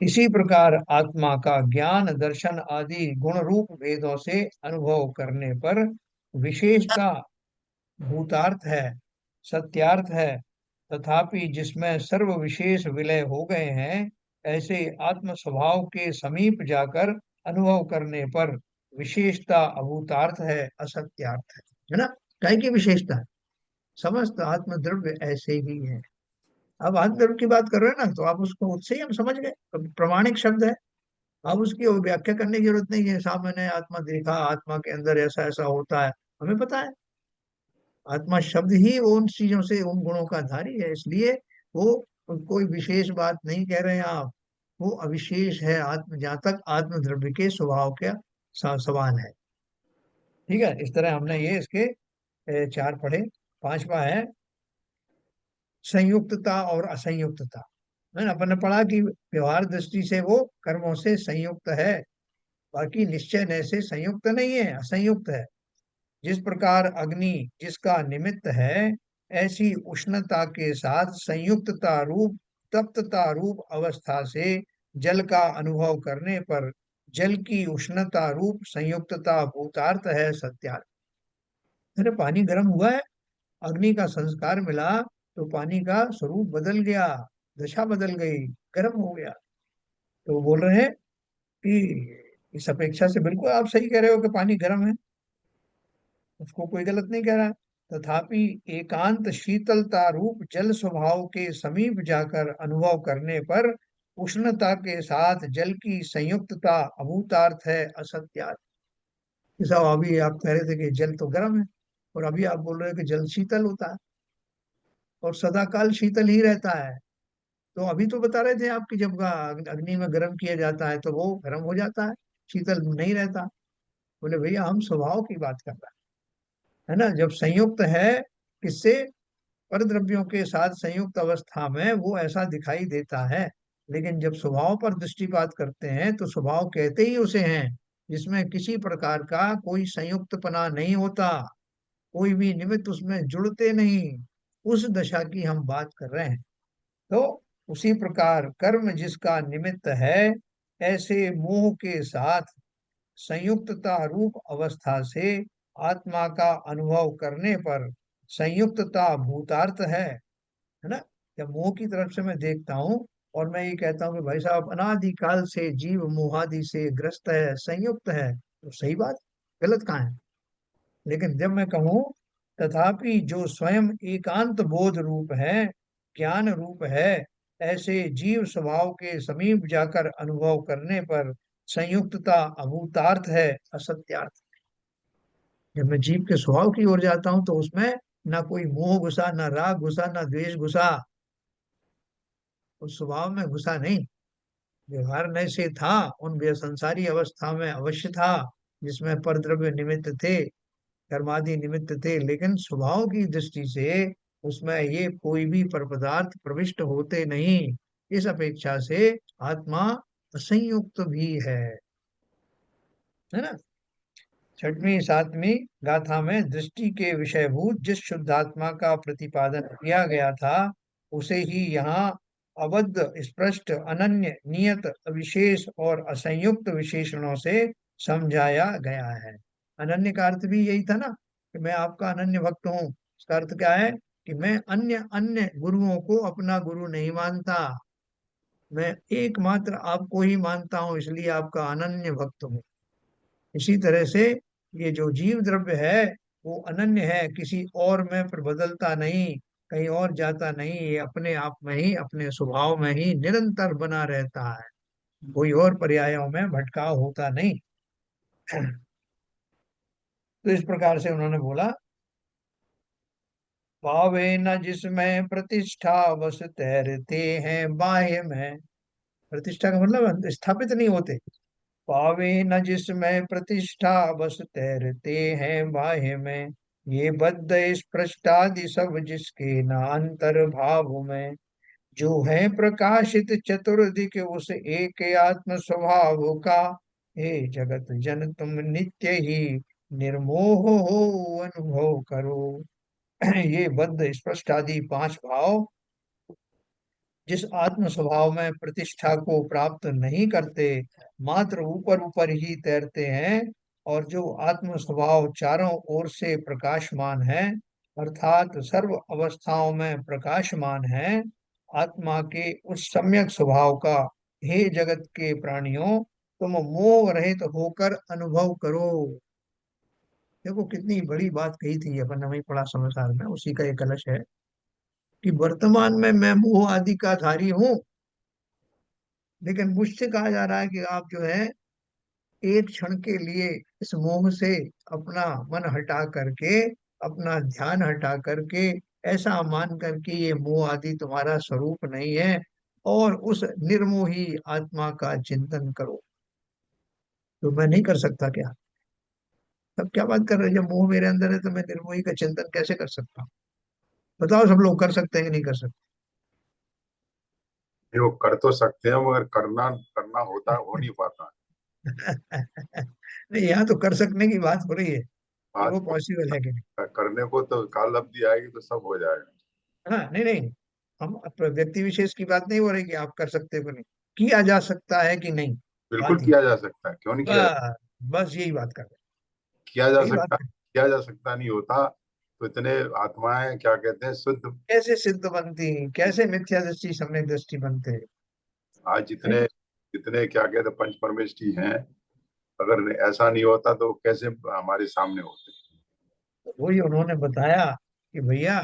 इसी प्रकार आत्मा का ज्ञान दर्शन आदि गुण रूप भेदों से अनुभव करने पर विशेषता भूतार्थ है, सत्यार्थ है, तथापि जिसमें सर्व विशेष विलय हो गए हैं, ऐसे आत्म स्वभाव के समीप जाकर अनुभव करने पर विशेषता अभूतार्थ है, असत्यार्थ है ना। काय की विशेषता है? समस्त आत्म द्रव्य ऐसे ही है। अब आत्म द्रव्य की बात कर रहे हैं ना, तो आप उसको उससे ही हम समझ गए, तो प्रमाणिक शब्द है। अब उसकी व्याख्या करने की जरूरत नहीं है, साहब मैंने आत्मा देखा, आत्मा के अंदर ऐसा ऐसा होता है, हमें पता है। आत्मा शब्द ही वो उन चीजों से, उन गुणों का धारी है, इसलिए वो कोई विशेष बात नहीं कह रहे हैं आप, वो अविशेष है आत्म, जहां तक आत्म द्रव्य के स्वभाव का सवाल है। ठीक है, इस तरह हमने ये इसके चार पढ़े। पांचवा है संयुक्तता और असंयुक्तता। है ना, अपन ने पढ़ा कि व्यवहार दृष्टि से वो कर्मों से संयुक्त है, बाकी निश्चय नय से संयुक्त नहीं है, असंयुक्त है। जिस प्रकार अग्नि जिसका निमित्त है, ऐसी उष्णता के साथ संयुक्तता रूप, तप्तता रूप अवस्था से जल का अनुभव करने पर जल की उष्णता रूप संयुक्तता भूतार्थ है, सत्यार्थ। अरे पानी गर्म हुआ है, अग्नि का संस्कार मिला, तो पानी का स्वरूप बदल गया, दशा बदल गई, गर्म हो गया। तो वो बोल रहे हैं कि इस अपेक्षा से बिल्कुल आप सही कह रहे हो कि पानी गर्म है, उसको कोई गलत नहीं कह रहा है। तथापि एकांत शीतलता रूप जल स्वभाव के समीप जाकर अनुभव करने पर उष्णता के साथ जल की संयुक्तता अभूतार्थ है, असत्यार्थ। जैसा अभी आप कह रहे थे कि जल तो गर्म है, और अभी आप बोल रहे हो कि जल शीतल होता है और सदाकाल शीतल ही रहता है। तो अभी तो बता रहे थे आप कि जब अग्नि में गर्म किया जाता है तो वो गर्म हो जाता है, शीतल नहीं रहता। बोले भैया हम स्वभाव की बात कर रहे हैं, है ना। जब संयुक्त है किससे, परद्रव्यों के साथ संयुक्त अवस्था में वो ऐसा दिखाई देता है। लेकिन जब स्वभाव पर दृष्टिपात करते हैं तो स्वभाव कहते ही उसे हैं जिसमें किसी प्रकार का कोई संयुक्तपना नहीं होता, कोई भी निमित्त उसमें जुड़ते नहीं, उस दशा की हम बात कर रहे हैं। तो उसी प्रकार कर्म जिसका निमित्त है, ऐसे मोह के साथ संयुक्तता रूप अवस्था से आत्मा का अनुभव करने पर संयुक्तता भूतार्थ है ना। जब मोह की तरफ से मैं देखता हूँ और मैं ये कहता हूँ कि भाई साहब अनादिकाल से जीव मोहादि से ग्रस्त है, संयुक्त है, तो सही बात, गलत कहाँ है। लेकिन जब मैं कहूँ तथापि जो स्वयं एकांत बोध रूप है, ज्ञान रूप है, ऐसे जीव स्वभाव के समीप जाकर अनुभव करने पर संयुक्तता अभूतार्थ है, असत्यार्थ। जब मैं जीव के स्वभाव की ओर जाता हूँ तो उसमें ना कोई मोह घुसा, ना राग घुसा, ना द्वेष घुसा, उस स्वभाव में घुसा नहीं। व्यवहार नय से था, उन संसारी अवस्था में अवश्य था, जिसमें परद्रव्य निमित्त थे, कर्मादि निमित्त थे, लेकिन स्वभाव की दृष्टि से उसमें ये कोई भी पर पदार्थ प्रविष्ट होते नहीं। इस अपेक्षा से आत्मा असंयुक्त भी है ना। छठवीं सातवीं गाथा में दृष्टि के विषयभूत जिस शुद्धात्मा का प्रतिपादन किया गया था, उसे ही यहाँ अबद्ध स्पष्ट अनन्य नियत विशेष और असंयुक्त विशेषणों से समझाया गया है। अनन्य का अर्थ भी यही था ना, कि मैं आपका अनन्य भक्त हूँ। इसका अर्थ क्या है कि मैं अन्य अन्य गुरुओं को अपना गुरु नहीं मानता, मैं एकमात्र आपको ही मानता हूँ, इसलिए आपका अनन्य भक्त हूँ। इसी तरह से ये जो जीव द्रव्य है वो अनन्य है, किसी और में पर बदलता नहीं, कहीं और जाता नहीं, ये अपने आप में ही, अपने स्वभाव में ही निरंतर बना रहता है, कोई और पर्यायों में भटकाव होता नहीं। तो इस प्रकार से उन्होंने बोला, पावे न जिसमें प्रतिष्ठा बस तैरते हैं बाह्य में। प्रतिष्ठा का मतलब स्थापित नहीं होते। पावे न जिसमें प्रतिष्ठा बस तैरते हैं बाह्य में, ये बद्ध स्पृष्टादि सब जिसके न अंतर भाव में। जो है प्रकाशित चतुर्दिक उस एक आत्म स्वभाव का, हे जगत जन तुम नित्य ही निर्मोह हो अनुभव करो। ये बद्ध स्पष्ट आदि पांच भाव जिस आत्म स्वभाव में प्रतिष्ठा को प्राप्त नहीं करते, मात्र ऊपर ऊपर ही तैरते हैं, और जो आत्म स्वभाव चारों ओर से प्रकाशमान है, अर्थात सर्व अवस्थाओं में प्रकाशमान है, आत्मा के उस सम्यक स्वभाव का, हे जगत के प्राणियों, तुम मोह रहित होकर अनुभव करो। देखो कितनी बड़ी बात कही थी, अपन ने वही पढ़ा समाचार में, उसी का एक कलश है कि वर्तमान में मैं मोह आदि का धारी हूँ, लेकिन मुझसे कहा जा रहा है कि आप जो है एक क्षण के लिए इस मोह से अपना मन हटा करके, अपना ध्यान हटा करके, ऐसा मान करके ये मोह आदि तुम्हारा स्वरूप नहीं है, और उस निर्मोही आत्मा का चिंतन करो। तो मैं नहीं कर सकता क्या? तब क्या बात कर रहे हैं? जब मोह मेरे अंदर है तो मैं निर्मोही का चिंतन कैसे कर सकता हूँ? बताओ, सब लोग कर सकते हैं कि नहीं कर सकते? नहीं, वो कर तो सकते हैं मगर करना करना होता हो नहीं पाता। नहीं, यहाँ तो कर सकने की बात हो रही है कि वो बात पॉसिबल है कि नहीं। करने को तो काल अवधि आएगी तो सब हो जाएगा। हाँ, नहीं नहीं, हम व्यक्ति विशेष की बात नहीं हो रही कि आप कर सकते हो कि नहीं, किया जा सकता है कि नहीं, बिल्कुल बात ही। किया जा सकता है, क्यों नहीं किया जा बस बस यही बात कर रहे किया जा हैं, यही बात सकता कर। किया जा सकता नहीं होता तो इतने आत्माएं क्या कहते हैं शुद्ध। कैसे सिद्ध बनती, कैसे मिथ्या दृष्टि सम्यक दृष्टि बनते हैं? आज जितने जितने क्या कहते हैं पंच परमेष्ठी हैं, अगर ऐसा नहीं होता तो कैसे हमारे सामने होते। वही उन्होंने बताया कि भैया,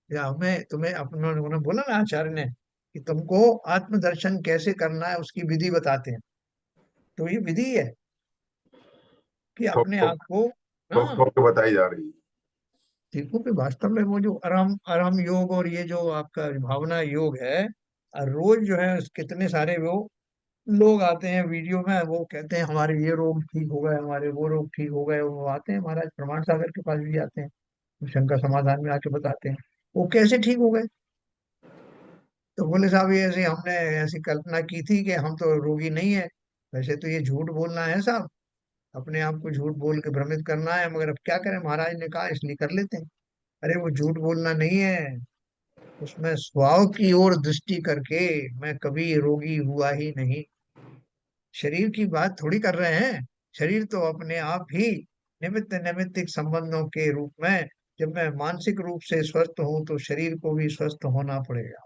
या हमें तुम्हें अपने उन्होंने बोला ना आचार्य ने कि तुमको आत्मदर्शन कैसे करना है उसकी विधि बताते हैं। तो ये विधि है कि ठोक अपने ठोक आप को, ठोक हाँ, ठोक के बताई जा रही है। देखो कि वास्तव में वो जो अरहम अरहम योग और ये जो आपका भावना योग है, रोज जो है कितने सारे वो लोग आते हैं वीडियो में, वो कहते हैं हमारे ये रोग ठीक हो गए, हमारे वो रोग ठीक हो गए। वो आते हैं महाराज प्रमाण सागर के पास भी आते हैं, शंकर समाधान में आके बताते हैं वो कैसे ठीक हो गए। तो बोले साहब ये ऐसे हमने ऐसी कल्पना की थी कि हम तो रोगी नहीं है। वैसे तो ये झूठ बोलना है साहब, अपने आप को झूठ बोल के भ्रमित करना है, मगर अब क्या करें, महाराज ने कहा इसलिए कर लेते हैं। अरे वो झूठ बोलना नहीं है, उसमें स्वभाव की ओर दृष्टि करके मैं कभी रोगी हुआ ही नहीं। शरीर की बात थोड़ी कर रहे हैं, शरीर तो अपने आप ही निमित्त नैमित्तिक संबंधों के रूप में, जब मैं मानसिक रूप से स्वस्थ हूं तो शरीर को भी स्वस्थ होना पड़ेगा।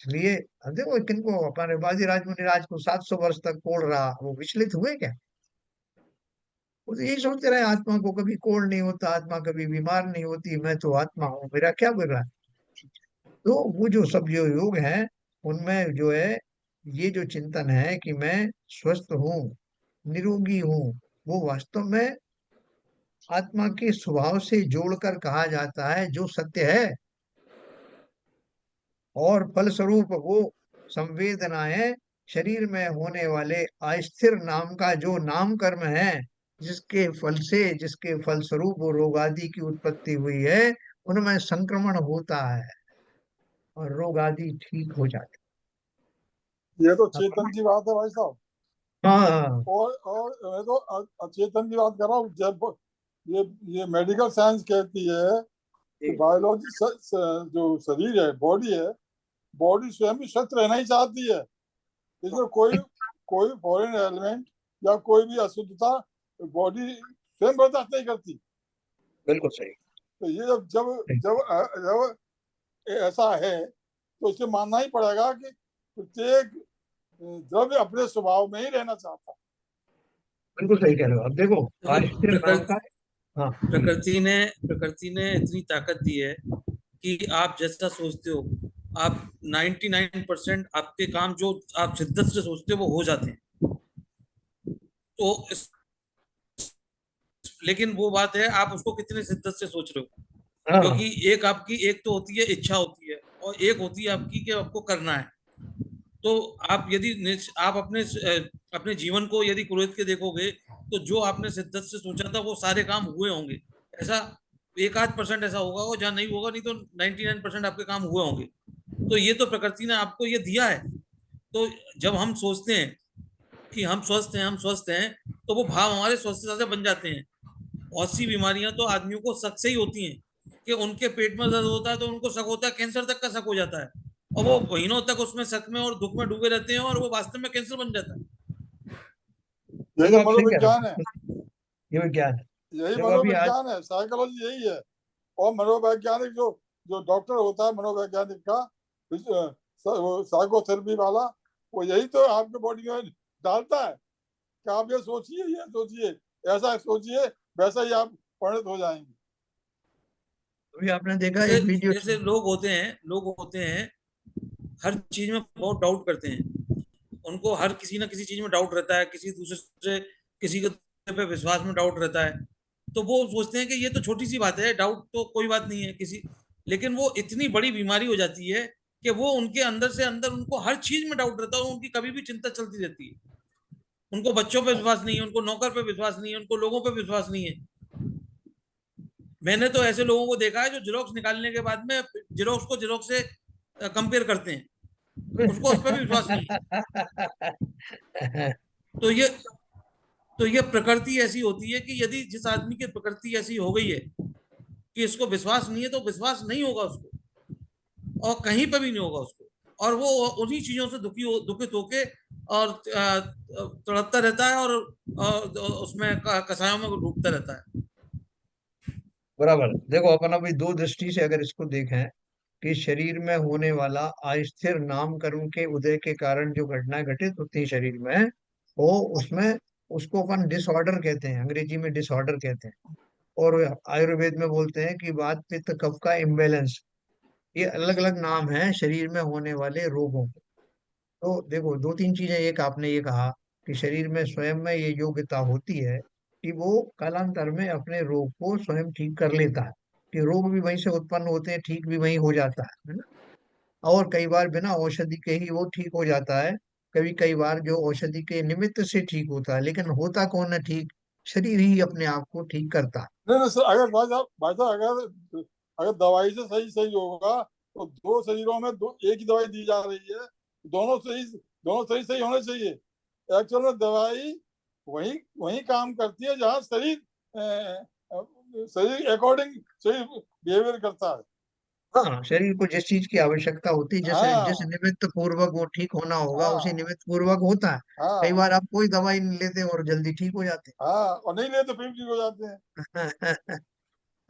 इसलिए अब देखो किनको, हमारे बाजीराज मुनिराज को 700 वर्ष तक कोड़ रहा, वो विचलित हुए क्या? वो तो यही सोचते रहे आत्मा को कभी कोड़ नहीं होता, आत्मा कभी बीमार नहीं होती, मैं तो आत्मा हूँ, मेरा क्या बिग रहा है? तो वो जो सब जो योग है उनमें जो है ये जो चिंतन है कि मैं स्वस्थ हूँ, निरोगी हूँ, वो वास्तव में आत्मा के स्वभाव से जोड़कर कहा जाता है जो सत्य है। और फलस्वरूप वो संवेदनाएं शरीर में होने वाले अस्थिर नाम का जो नाम कर्म है, जिसके फल से, जिसके फलस्वरूप वो रोग आदि की उत्पत्ति हुई है, उनमें संक्रमण होता है और रोग आदि ठीक हो जाते ये तो हैं। चेतन की बात है भाई साहब। हाँ, और मैं तो अचेतन की बात कर रहा हूँ। जब ये मेडिकल साइंस कहती है कि जी, बायोलॉजी जो शरीर है, बॉडी है, बॉडी स्वयं भी स्वस्थ रहना ही चाहती है। इसमें कोई कोई फॉरेन एलिमेंट या कोई भी अशुद्धता बॉडी स्वयं बर्दाश्त नहीं करती। बिल्कुल सही तो ये जब जब सही। जब जब ऐसा है तो इसे मानना ही पड़ेगा कि प्रत्येक द्रव्य अपने स्वभाव में ही रहना चाहता है। बिल्कुल सही कह रहे हो। अब देखो देखो अस्थिर नाम का, हाँ बोलिए। प्रकृति ने इतनी ताकत दी है कि आप जैसा सोचते हो, आप 99% आपके काम जो आप शिद्दत से सोचते हो वो हो जाते हैं। तो लेकिन वो बात है आप उसको कितने शिद्दत से सोच रहे हो, हाँ, क्योंकि एक तो होती है इच्छा होती है, और एक होती है आपकी कि आपको करना है। तो आप यदि आप अपने जीवन को यदि कुरेद के देखोगे तो जो आपने शिद्दत से सोचा था वो सारे काम हुए होंगे। ऐसा एक आध परसेंट ऐसा होगा जहाँ नहीं होगा, नहीं तो 99% आपके काम हुए होंगे। तो ये तो प्रकृति ने आपको ये दिया है। तो जब हम सोचते हैं कि हम स्वस्थ हैं, तो वो भाव हमारे स्वस्थता से बन जाते हैं। बहुत सी बीमारियां तो आदमियों को शक से ही होती हैं कि उनके पेट में दर्द होता है तो उनको शक होता है, कैंसर तक का शक हो जाता है, और वो महीनों तक उसमें शक में और दुख में डूबे रहते हैं और वो वास्तव में कैंसर बन जाता है। यही देखो तो आप सही कह मनोविज्ञान रहे है। हो, ये विज्ञान है। यही देखो अभी आज, मनोविज्ञान है, साइकोलॉजी यही है। और मनोवैज्ञानिक जो जो डॉक्टर होता है मनोवैज्ञानिक का, साइकोथेरेपी वाला, वो यही तो आपके बॉडी में डालता है कि आप ये सोचिए, ऐसा सोचिए, वैसा ही आप परिणत हो जाएंगे। अभी आपने देखा जैसे एक वीडियो। जैसे लोग होते हैं हर चीज में बहुत डाउट करते हैं। उनको हर किसी ना किसी चीज में डाउट रहता है, किसी दूसरे से किसी के पे विश्वास में डाउट रहता है। तो वो सोचते हैं कि ये तो छोटी सी बात है, डाउट तो कोई बात नहीं है किसी, लेकिन वो इतनी बड़ी बीमारी हो जाती है कि वो उनके अंदर से अंदर उनको हर चीज में डाउट रहता है, उनकी कभी भी चिंता चलती रहती है। उनको बच्चों पे विश्वास नहीं है, उनको नौकर पे विश्वास नहीं है, उनको लोगों पे विश्वास नहीं है। मैंने तो ऐसे लोगों को देखा है जो जेरोक्स निकालने के बाद में जेरोक्स को जेरोक्स से कंपेयर करते हैं, उसको उस पर भी विश्वास नहीं है। तो ये तो ये प्रकृति ऐसी होती है कि यदि जिस आदमी की प्रकृति ऐसी हो गई है कि इसको विश्वास नहीं है, तो विश्वास नहीं होगा उसको, और कहीं पर भी नहीं होगा उसको, और वो उन्हीं चीजों से दुखित होके और तड़पता रहता है, और उसमें कसायों में डूबता रहता है। बराबर। देखो अपन अभी दो दृष्टि से अगर इसको देखें कि शरीर में होने वाला अस्थिर नाम कर्म के उदय के कारण जो घटनाएं घटित होती हैं शरीर में, वो उसमें उसको अपन डिसऑर्डर कहते हैं, अंग्रेजी में डिसऑर्डर कहते हैं। और आयुर्वेद में बोलते हैं कि वात पित्त कफ का इम्बेलेंस। ये अलग अलग नाम है शरीर में होने वाले रोगों के। तो देखो दो तीन चीजें, एक आपने ये कहा कि शरीर में स्वयं में ये योग्यता होती है कि वो कालांतर में अपने रोग को स्वयं ठीक कर लेता है, कि रोग भी वहीं से उत्पन्न होते हैं, ठीक भी वहीं हो जाता है ना। और कई बार बिना औषधि के ही वो ठीक हो जाता है। कभी कई बार जो औषधि के निमित्त से ठीक होता है, लेकिन होता कौन है ठीक? शरीर ही अपने आप को ठीक करता है। नहीं नहीं सर, अगर भाई साहब अगर अगर दवाई से सही सही होगा तो दो शरीरों में दो एक ही दवाई दी जा रही है, दोनों सही सही होने चाहिए। एक्चुअल में दवाई वही वही काम करती है जहाँ शरीर अकॉर्डिंग शरीर बिहेवियर करता है। हाँ, शरीर को जिस चीज की आवश्यकता होती है, जैसे जिस हाँ निमित्त पूर्वक वो ठीक होना होगा उसी हाँ निमित्त पूर्वक होता है। कई हाँ बार आप कोई दवाई नहीं लेते और जल्दी ठीक हो जाते हाँ, और नहीं ले तो फिर ठीक हो जाते हैं। हैं।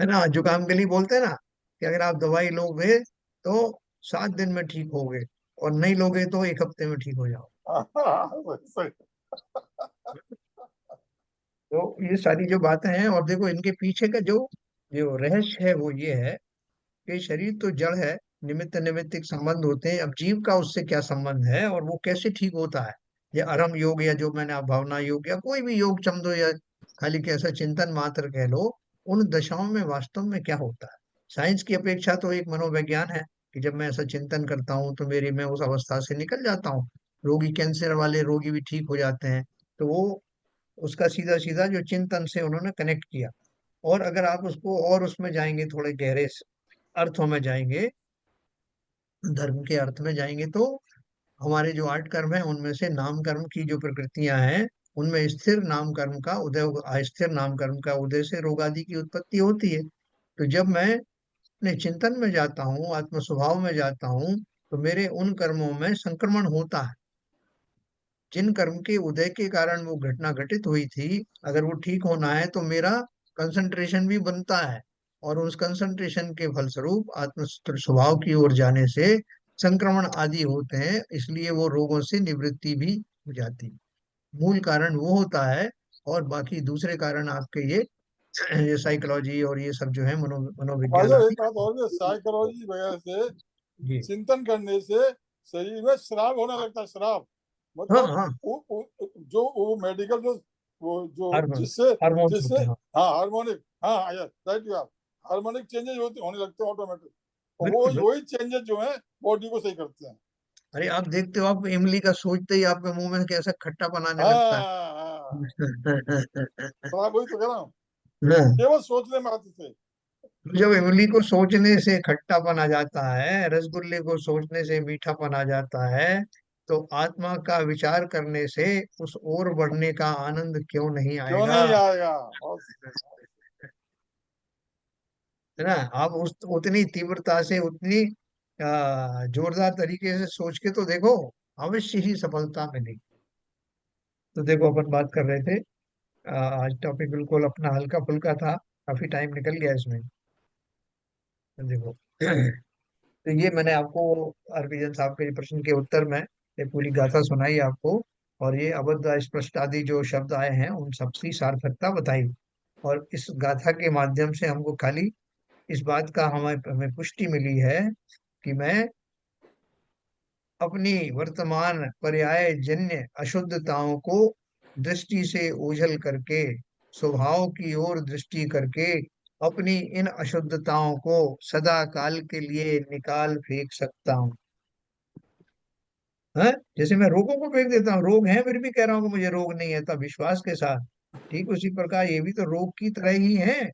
है ना, जुकाम के लिए बोलते हैं ना कि अगर आप दवाई लोगे तो 7 दिन में ठीक होगे, और नहीं लोगे तो 1 हफ्ते में ठीक हो जाओ। हाँ, सही सही। तो ये सारी जो बातें हैं, और देखो इनके पीछे का जो जो रहस्य है वो ये है कि शरीर तो जड़ है, निमित्त निमित्तिक संबंध होते हैं। अब जीव का उससे क्या संबंध है और वो कैसे ठीक होता है? ये अरम योग या जो मैंने आप भावना योग या कोई भी योग चमदो, या खाली कैसा चिंतन मात्र कह लो, उन दशाओं में वास्तव में क्या होता है? साइंस की अपेक्षा तो एक मनोविज्ञान है कि जब मैं ऐसा चिंतन करता हूँ तो मेरी मैं उस अवस्था से निकल जाता हूँ। रोगी, कैंसर वाले रोगी भी ठीक हो जाते हैं। तो वो उसका सीधा सीधा जो चिंतन से उन्होंने कनेक्ट किया। और अगर आप उसको और उसमें जाएंगे, थोड़े गहरे अर्थों में जाएंगे, धर्म के अर्थ में जाएंगे, तो हमारे जो 8 कर्म है उनमें से नाम कर्म की जो प्रकृतियां हैं, उनमें स्थिर नाम कर्म का उदय, अस्थिर नाम कर्म का उदय से रोग आदि की उत्पत्ति होती है। तो जब मैं अपने चिंतन में जाता हूँ, आत्म स्वभाव में जाता हूँ, तो मेरे उन कर्मों में संक्रमण होता है। जिन कर्म के उदय के कारण वो घटना घटित हुई थी, अगर वो ठीक होना है तो मेरा कंसंट्रेशन भी बनता है, और उस कंसंट्रेशन के फलस्वरूप आत्म स्वभाव की ओर जाने से संक्रमण आदि होते हैं, इसलिए वो रोगों से निवृत्ति भी हो जाती है। मूल कारण वो होता है। और बाकी दूसरे कारण आपके ये साइकोलॉजी और ये सब जो है भाई मनोविज्ञान साहब आदि। एक बात और भी, साइकोलॉजी वगैरह से जी। चिंतन करने से शरीर में श्राव होने लगता है, श्राव हाँ मतलब हाँ, जो वो मेडिकल जो वो जो हार्मोन जिससे हार्मोन्स जिससे होते हैं, हाँ। हाँ हार्मोनिक, हाँ right you are, harmonic changes होने लगते हैं ऑटोमेटिक, और वो बिल्कुल बिल्कुल। वही चेंजेस जो है बॉडी को सही करते हैं। अरे आप देखते हो, आप इमली का सोचते ही आपके मुंह में कैसा खट्टापन आने लगता है। हाँ हाँ, तो आप वही तो कह रहा हूँ, हाँ। केवल सोचने मात्र से। जब इमली को सोचने से खट्टापन आ जाता है, रसगुल्ले को सोचने से मीठापन आ जाता है, तो आत्मा का विचार करने से उस ओर बढ़ने का आनंद क्यों नहीं क्यों आएगा? नहीं आएगा, और है ना। आप उस उतनी तीव्रता से, उतनी जोरदार तरीके से सोच के तो देखो, अवश्य ही सफलता मिलेगी। तो देखो अपन बात कर रहे थे, आज टॉपिक बिल्कुल अपना हल्का फुल्का था, काफी टाइम निकल गया इसमें। तो देखो तो ये मैंने आपको हरभजन साहब के प्रश्न के उत्तर में ये पूरी गाथा सुनाई आपको, और ये अबद्ध स्पष्ट आदि जो शब्द आए हैं उन सबकी सार्थकता बताई। और इस गाथा के माध्यम से हमको खाली इस बात का हमें हमें पुष्टि मिली है कि मैं अपनी वर्तमान पर्याय जन्य अशुद्धताओं को दृष्टि से ओझल करके, स्वभाव की ओर दृष्टि करके अपनी इन अशुद्धताओं को सदा काल के लिए निकाल फेंक सकता हूँ। है, जैसे मैं रोगों को फेंक देता हूँ, रोग है फिर भी कह रहा हूँ कि मुझे रोग नहीं है, तब विश्वास के साथ, ठीक उसी प्रकार ये भी तो रोग की तरह ही है।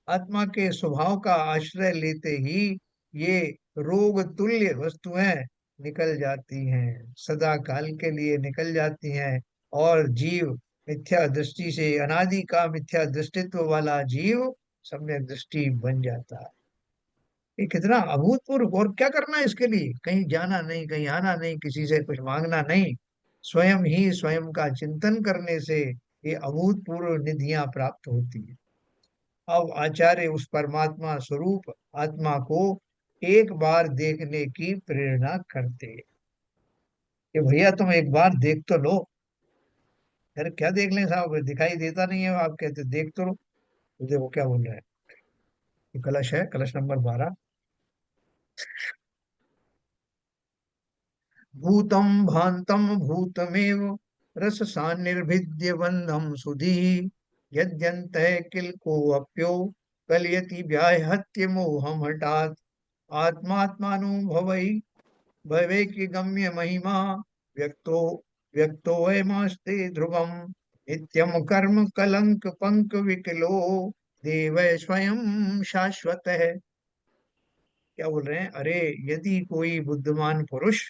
आत्मा के स्वभाव का आश्रय लेते ही ये रोग तुल्य वस्तुएं निकल जाती हैं, सदा काल के लिए निकल जाती हैं, और जीव मिथ्या दृष्टि से, अनादि का मिथ्या दृष्टित्व वाला जीव सम्यक दृष्टि बन जाता है। ये कितना अभूतपूर्व! और क्या करना है इसके लिए? कहीं जाना नहीं, कहीं आना नहीं, किसी से कुछ मांगना नहीं, स्वयं ही स्वयं का चिंतन करने से ये अभूतपूर्व निधियां प्राप्त होती है। अब आचार्य उस परमात्मा स्वरूप आत्मा को एक बार देखने की प्रेरणा करते हैं कि भैया तुम एक बार देख तो लो। अरे क्या देख लें साहब, दिखाई देता नहीं है, आप कहते देख तो लो। तो देखो क्या बोल रहे हैं। ये कलश है, कलश नंबर 12। भूतम भांतम भूतमेव रस सानिर्भिद्य बंधम सुधी यद्यंत किल को अप्यो कलयति व्याहत्य मोहम हठात आत्मात्मानुभवै भवैक्य गम्य महिमा व्यक्तो व्यक्तो वयमास्ते ध्रुवम नित्यम कर्म कलंक पंक विकलो देव स्वयं शाश्वत है। क्या बोल रहे हैं? अरे यदि कोई बुद्धिमान पुरुष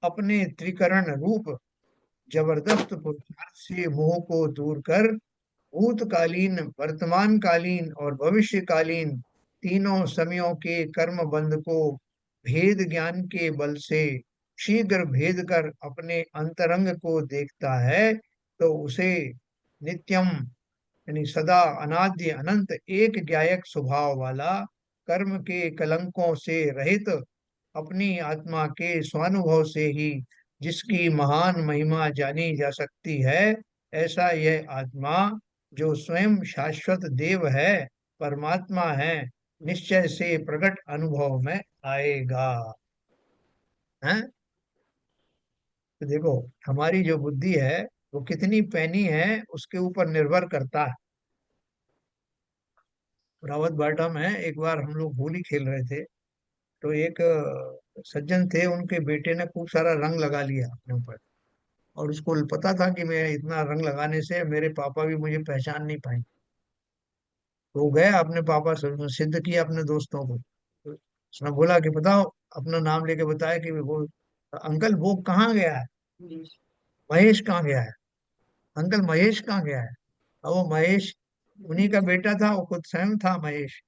अपने त्रिकरण रूप जबरदस्त पुरुषार्थ से मोह को दूर कर भूतकालीन, वर्तमानकालीन और भविष्यकालीन तीनों समयों के कर्म बंध को भेद ज्ञान के बल से शीघ्र भेद कर अपने अंतरंग को देखता है, तो उसे नित्यम यानी सदा अनाद्य अनंत एक ज्ञायक स्वभाव वाला, कर्म के कलंकों से रहित, अपनी आत्मा के स्वानुभव से ही जिसकी महान महिमा जानी जा सकती है, ऐसा यह आत्मा जो स्वयं शाश्वत देव है, परमात्मा है, निश्चय से प्रकट अनुभव में आएगा। हैं? तो देखो, हमारी जो बुद्धि है वो कितनी पैनी है उसके ऊपर निर्भर करता है। रावत बाटा में एक बार हम लोग होली खेल रहे थे, तो एक सज्जन थे, उनके बेटे ने खूब सारा रंग लगा लिया अपने ऊपर, और उसको पता था कि मैं इतना रंग लगाने से मेरे पापा भी मुझे पहचान नहीं पाएंगे। तो वो गया अपने पापा से, उसने सिद्ध किया अपने दोस्तों को। तो उसने बोला कि बताओ, अपना नाम लेके बताया कि वो अंकल वो कहाँ गया है, महेश कहाँ गया है, अंकल महेश कहाँ गया है। अब वो महेश उन्हीं का बेटा था, वो खुद स्वयं था महेश,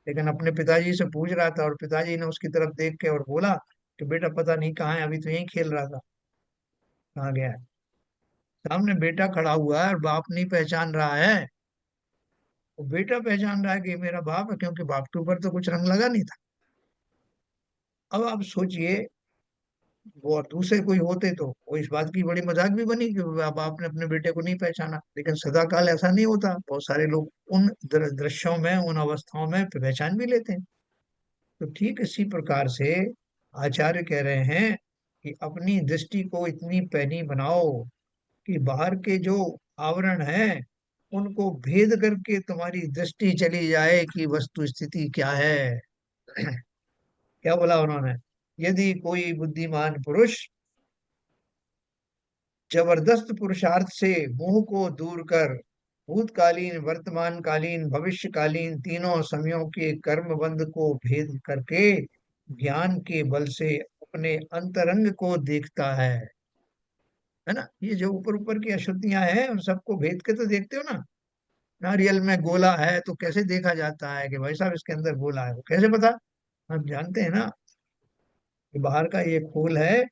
लेकिन अपने पिताजी से पूछ रहा था, और पिताजी ने उसकी तरफ देख के और बोला कि बेटा पता नहीं कहाँ है, अभी तो यहीं खेल रहा था, कहाँ गया है। सामने बेटा खड़ा हुआ है और बाप नहीं पहचान रहा है। वो बेटा पहचान रहा है कि ये मेरा बाप है, क्योंकि बाप के ऊपर तो कुछ रंग लगा नहीं था। अब आप सोचिए, वो और दूसरे कोई होते तो वो इस बात की बड़ी मजाक भी बनी कि बाप ने अपने बेटे को नहीं पहचाना, लेकिन सदा काल ऐसा नहीं होता, बहुत सारे लोग उन दृश्यों में, उन अवस्थाओं में पहचान भी लेते हैं। तो ठीक इसी प्रकार से आचार्य कह रहे हैं कि अपनी दृष्टि को इतनी पैनी बनाओ कि बाहर के जो आवरण है उनको भेद करके तुम्हारी दृष्टि चली जाए कि वस्तु स्थिति क्या है। क्या बोला उन्होंने? यदि कोई बुद्धिमान पुरुष जबरदस्त पुरुषार्थ से मोह को दूर कर भूतकालीन, वर्तमानकालीन, भविष्यकालीन तीनों समयों के कर्म बंध को भेद करके ज्ञान के बल से अपने अंतरंग को देखता है ना, ये जो ऊपर ऊपर की अशुद्धियां हैं उन सबको भेद के तो देखते हो ना। नारियल में गोला है तो कैसे देखा जाता है कि भाई साहब इसके अंदर गोला है, वो कैसे पता? हम जानते हैं ना कि बाहर का ये खोल है,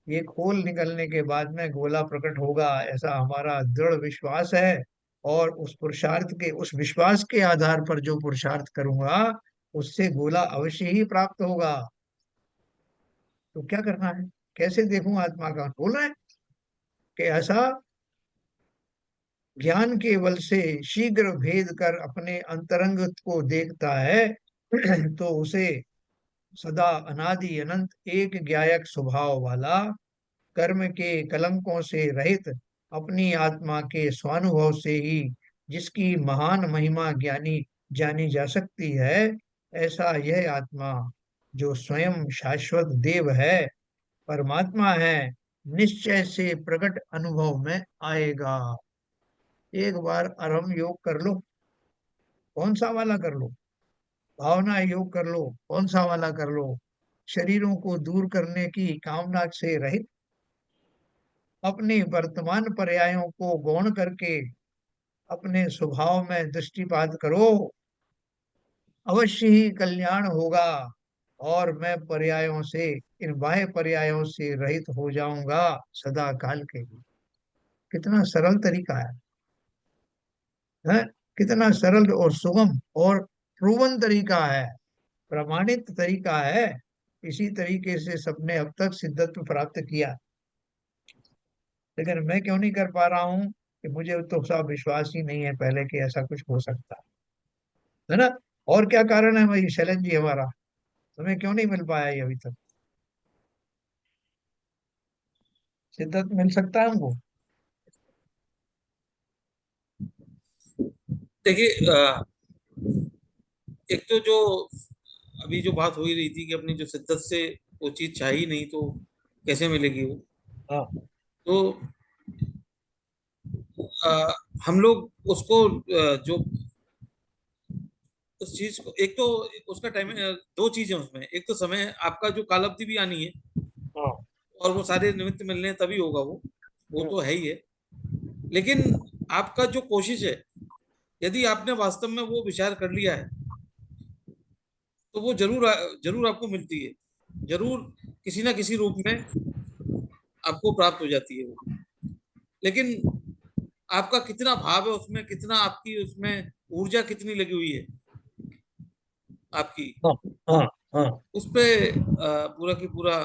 ये खोल निकलने के बाद में गोला प्रकट होगा, ऐसा हमारा दृढ़ विश्वास है। और उस पुरुषार्थ के, उस विश्वास के आधार पर जो पुरुषार्थ करूंगा उससे गोला अवश्य ही प्राप्त होगा। तो क्या करना है? कैसे देखूं आत्मा का? बोल रहे हैं कि ऐसा ज्ञान के बल से शीघ्र भेद कर अपने अंतरंग को देखता है तो उसे सदा अनादि अनंत एक ज्ञायक स्वभाव वाला, कर्म के कलंकों से रहित, अपनी आत्मा के स्वानुभव से ही जिसकी महान महिमा ज्ञानी जानी जा सकती है, ऐसा यह आत्मा जो स्वयं शाश्वत देव है, परमात्मा है, निश्चय से प्रकट अनुभव में आएगा। एक बार आरंभ योग कर लो, कौन सा वाला कर लो, भावना योग कर लो, कौन सा वाला कर लो, शरीरों को दूर करने की कामना से रहित, अपने वर्तमान पर्यायों को गौण करके अपने स्वभाव में दृष्टिपात करो, अवश्य ही कल्याण होगा और मैं पर्यायों से, इन बाह्य पर्यायों से रहित हो जाऊंगा सदा काल के लिए। कितना सरल तरीका है? कितना सरल और सुगम और प्रूवन तरीका है, प्रमाणित तरीका है। इसी तरीके से सबने अब तक सिद्धत्व प्राप्त किया, लेकिन मैं क्यों नहीं कर पा रहा हूं कि मुझे तो सब विश्वास ही नहीं है पहले कि ऐसा कुछ हो सकता है ना। और क्या कारण है भाई शैलेंद्र जी हमारा, तुम्हें क्यों नहीं मिल पाया ये अभी तक? सिद्धत्व मिल सकता है हमको? देखिए एक तो जो अभी जो बात हो ही रही थी कि अपनी जो शिद्दत से वो चीज चाहिए नहीं तो कैसे मिलेगी वो। हाँ तो हम लोग उसको जो उस चीज को, एक तो उसका टाइम, दो चीजें उसमें, एक तो समय, आपका जो काल अवधि भी आनी है हाँ और वो सारे निमित्त मिलने हैं तभी होगा वो तो है ही है। लेकिन आपका जो कोशिश है, यदि आपने वास्तव में वो विचार कर लिया है तो वो जरूर जरूर आपको मिलती है, जरूर किसी ना किसी रूप में आपको प्राप्त हो जाती है वो। लेकिन आपका कितना भाव है उसमें, कितना आपकी उसमें ऊर्जा कितनी लगी हुई है आपकी, हाँ हाँ हाँ। उस पे पूरा की पूरा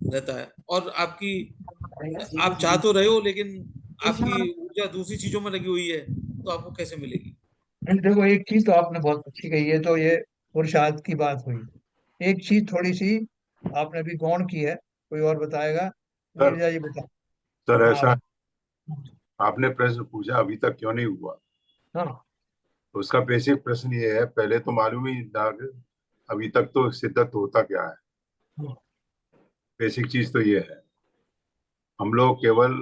रहता है। और आपकी, आप चाह तो रहे हो लेकिन आपकी ऊर्जा दूसरी चीजों में लगी हुई है तो आपको कैसे मिलेगी। नहीं, देखो एक चीज तो आपने बहुत अच्छी कही है, तो ये पुरुषार्थ की बात हुई। एक चीज थोड़ी सी आपने अभी गौण की है, कोई और बताएगा? सर नीरजा जी बता। सर हाँ ऐसा आपने प्रश्न पूछा अभी तक क्यों नहीं हुआ, हाँ तो उसका बेसिक प्रश्न ये है, पहले तो मालूम ही था कि अभी तक तो सिद्धत होता क्या है। हाँ बेसिक चीज तो ये है, हम लोग केवल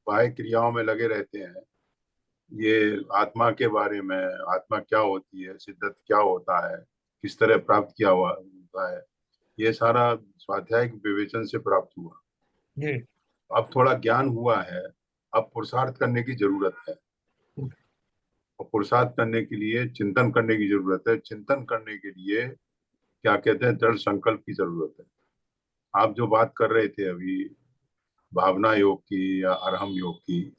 बाह्य क्रियाओं में लगे रहते हैं। ये आत्मा के बारे में, आत्मा क्या होती है, सिद्धत क्या होता है, किस तरह प्राप्त किया हुआ होता है, ये सारा स्वाध्याय विवेचन से प्राप्त हुआ। जी। अब थोड़ा ज्ञान हुआ है, अब पुरुषार्थ करने की जरूरत है, और पुरुषार्थ करने के लिए चिंतन करने की जरूरत है। चिंतन करने के लिए क्या कहते हैं, दृढ़ संकल्प की जरूरत है। आप जो बात कर रहे थे अभी भावना योग की या अरहम योग की,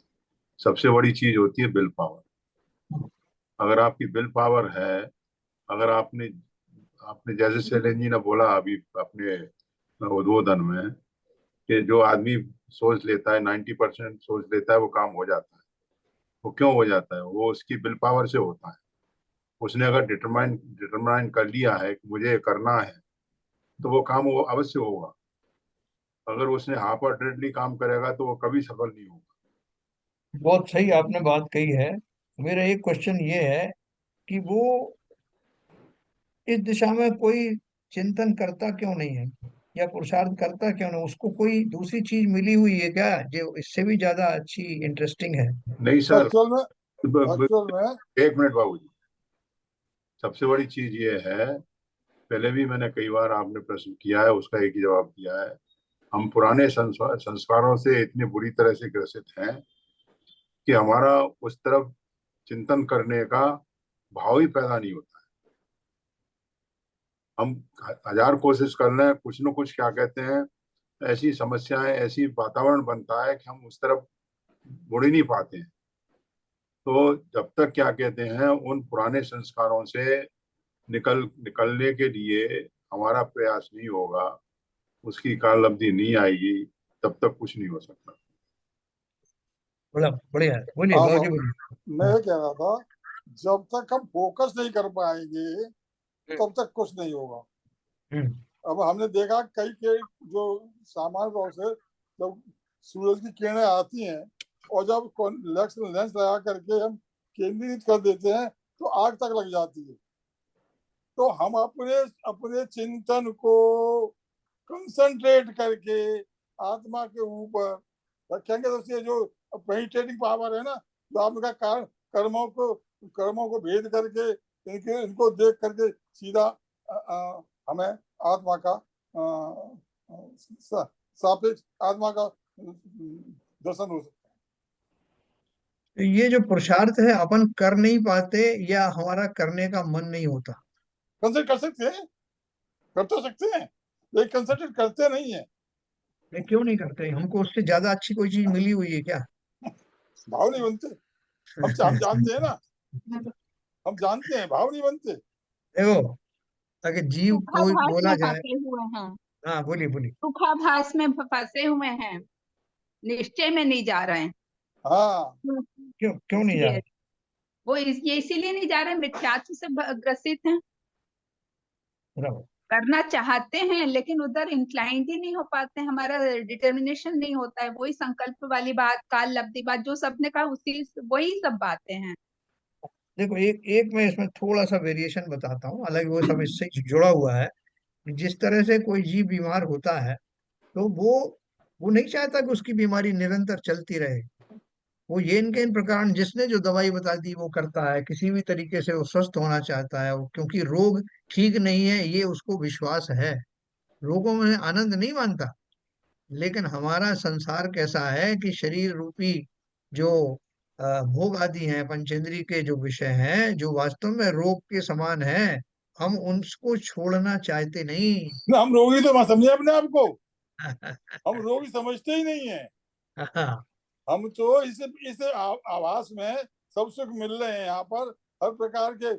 सबसे बड़ी चीज होती है विल पावर। अगर आपकी विल पावर है, अगर आपने आपने जैसे शैलेंद्र जी ने बोला अभी अपने उद्बोधन में, कि जो आदमी सोच लेता है 90% सोच लेता है वो काम हो जाता है। वो क्यों हो जाता है? वो उसकी विल पावर से होता है। उसने अगर डिटरमाइन कर लिया है कि मुझे ये करना है, तो वो काम वो अवश्य होगा। अगर उसने हाफ हार्टेडली काम करेगा तो वो कभी सफल नहीं होगा। बहुत सही आपने बात कही है। मेरा एक क्वेश्चन ये है कि वो इस दिशा में कोई चिंतन करता क्यों नहीं है, या पुरुषार्थ करता क्यों नहीं? उसको कोई दूसरी चीज मिली हुई है क्या जो इससे भी ज्यादा अच्छी, इंटरेस्टिंग है? नहीं सर, एक्चुअल में एक्चुअल में एक मिनट बाबू जी, सबसे बड़ी चीज ये है, पहले भी मैंने कई बार आपने प्रश्न किया है, उसका एक ही जवाब दिया है। हम पुराने संस्कारों से इतनी बुरी तरह से ग्रसित हैं कि हमारा उस तरफ चिंतन करने का भाव ही पैदा नहीं होता। हम हजार कोशिश कर रहे हैं, कुछ न कुछ क्या कहते हैं, ऐसी समस्याएं, ऐसी वातावरण बनता है कि हम उस तरफ मुड़ ही नहीं पाते हैं। तो जब तक क्या कहते हैं उन पुराने संस्कारों से निकलने के लिए हमारा प्रयास नहीं होगा, उसकी काल अवधि नहीं आएगी, तब तक कुछ नहीं हो सकता। बड़ा बढ़िया है, बोलिए हाँ बाबू जी साहब, बोलिए। मैं हाँ, ये कह रहा था, जब तक हम फोकस नहीं कर पाएंगे तब तक कुछ नहीं होगा। हम्म अब हमने देखा कई के जो सामान्य तौर से जब सूरज की किरणें आती हैं और जब लेंस लगा करके हम केंद्रित कर देते हैं तो आग तक लग जाती है। तो हम अपने अपने चिंतन को कंसंट्रेट करके आत्मा के ऊपर रखेंगे तो उससे जो पेनिट्रेटिंग पावर है ना, जो आपका कर्मों को भेद करके इनको देख करके सीधा हमें आत्मा का सापेक्ष आत्मा का दर्शन हो सकता है। ये जो पुरुषार्थ है अपन कर नहीं पाते या हमारा करने का मन नहीं होता? कंसंट्रेट कर सकते हैं, कर तो सकते हैं, लेकिन कंसंट्रेट करते नहीं है। नहीं, क्यों नहीं करते? हमको उससे ज्यादा अच्छी कोई चीज मिली हुई है क्या? भाव नहीं बनते। हम जानते हैं ना, हम जानते हैं, भाव नहीं बनते। देखो, अगर जीव कोई सुखाभास बोला में जाए। फंसे हुए हैं, हाँ, बोलिए बोलिए। सुखाभास में फंसे हुए हैं, निश्चय में नहीं जा रहे हैं। हाँ, क्यों क्यों नहीं जा ये रहे? वो ये इसीलिए नहीं जा रहे, मिथ्यात्व से ग्रसित हैं। बताओ। करना चाहते हैं लेकिन उधर इंक्लाइंड ही नहीं हो पाते, हमारा डिटर्मिनेशन नहीं होता है। वही संकल्प वाली बात, काल लब्धि बात जो सबने कहा, उसी वही सब बातें हैं। देखो, एक एक मैं इसमें थोड़ा सा वेरिएशन बताता हूँ, हालांकि वो सब इससे जुड़ा हुआ है। जिस तरह से कोई जीव बीमार होता है तो वो नहीं चाहता कि उसकी बीमारी निरंतर चलती रहे। वो ये इनके इन प्रकार जिसने जो दवाई बता दी वो करता है, किसी भी तरीके से वो स्वस्थ होना चाहता है, क्योंकि रोग ठीक नहीं है ये उसको विश्वास है। रोगों में आनंद नहीं मानता। लेकिन हमारा संसार कैसा है कि शरीर रूपी जो भोग आदि हैं, पंचेंद्रिय के जो विषय हैं, जो वास्तव में रोग के समान है, हम उनको छोड़ना चाहते नहीं। हम रोगी तो समझे अपने आप को, हम रोगी समझते ही नहीं है। हम तो इस आवास में सब सुख मिल रहे हैं, यहाँ पर हर प्रकार के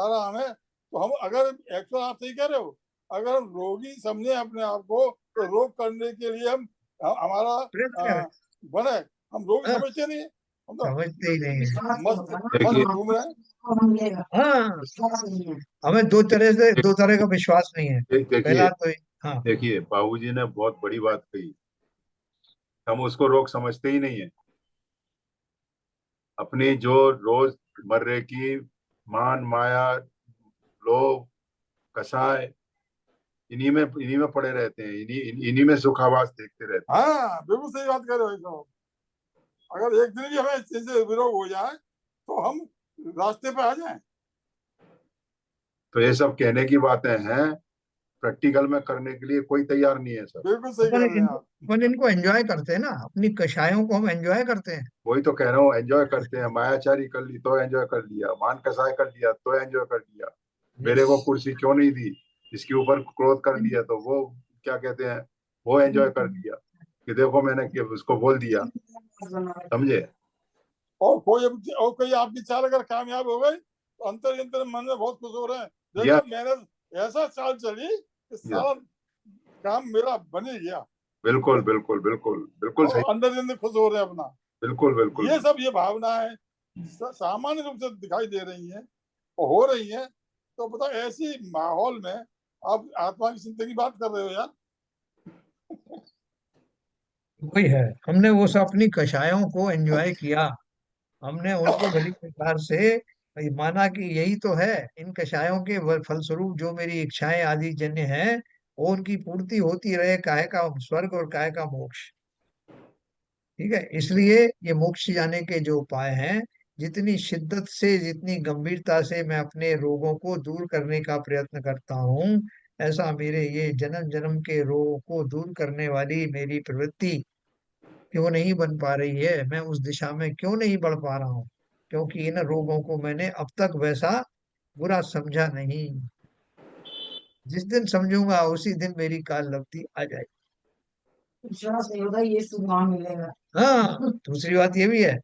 आराम है। तो हम अगर एक्चुअल आप सही कह रहे हो, अगर हम रोगी समझे अपने आप को तो रोग करने के लिए हमारा प्रयत्न करें। बने। हम रोगी हाँ, समझते नहीं है, हम तो समझते ही नहीं है। मस्त देखिए घूम रहे हैं। हाँ, हमें दो तरह का विश्वास नहीं है। देखिए पहला तो हाँ, देखिए बाबूजी ने बहुत बड़ी बात कही, हम उसको रोग समझते ही नहीं है। अपनी जो रोज मर्रे की मान माया, लोभ, कसाय, इन्हीं में पड़े रहते हैं, इन्हीं में सुखावास देखते रहते हैं। हाँ, बिल्कुल सही बात कर रहे हो साहब। अगर एक दिन भी हमें इससे विरोध हो जाए तो हम रास्ते पे आ जाएं। तो ये सब कहने की बातें हैं, प्रैक्टिकल में करने के लिए कोई तैयार नहीं है सर। बिल्कुल सही कह रहे हैं आप। अपन इनको एंजॉय करते हैं ना, अपनी कषायों को हम एंजॉय करते हैं। वही तो कह रहा हूँ, एंजॉय करते हैं। मायाचारी कर ली तो एंजॉय कर लिया, मान कसाय कर लिया तो एंजॉय कर लिया, मेरे को कुर्सी क्यों नहीं दी, इसके ऊपर क्रोध कर लिया तो वो क्या कहते हैं, वो एंजॉय कर लिया कि देखो मैंने उसको बोल दिया, समझे। और कोई आपकी चाल अगर कामयाब हो गई तो अंतर अंतर मन में बहुत खुश हो रहे हैं, या देखो मैंने ऐसा चाल चली कि सारा काम मेरा बन ही गया। बिल्कुल बिल्कुल बिल्कुल बिल्कुल सही, और अंदर खुश हो रहे हैं अपना। बिल्कुल बिल्कुल। ये भावनाएं सामान्य रूप से दिखाई दे रही हैं और हो रही हैं। तो पता ऐसी माहौल में आप आत्मा की चिंता की बात कर रहे हो यार। वही है, हमने वो सब अपनी कषायों को एंजॉय किया। हमने उनको भली प्रकार से माना कि यही तो है, इन कषायों के फलस्वरूप जो मेरी इच्छाएं आदि जन्य हैं वो उनकी पूर्ति होती रहे, काहे का स्वर्ग और काहे का मोक्ष। ठीक है, इसलिए ये मोक्ष जाने के जो उपाय हैं, जितनी शिद्दत से, जितनी गंभीरता से मैं अपने रोगों को दूर करने का प्रयत्न करता हूँ, ऐसा मेरे ये जन्म जन्म के रोगों को दूर करने वाली मेरी प्रवृत्ति क्यों नहीं बन पा रही है, मैं उस दिशा में क्यों नहीं बढ़ पा रहा हूँ? क्योंकि इन रोगों को मैंने अब तक वैसा बुरा समझा नहीं। जिस दिन समझूंगा उसी दिन मेरी काल लब्धि आ जाएगी। विश्वास नहीं होगा ये सुनाम मिलेगा। हाँ, दूसरी बात ये भी है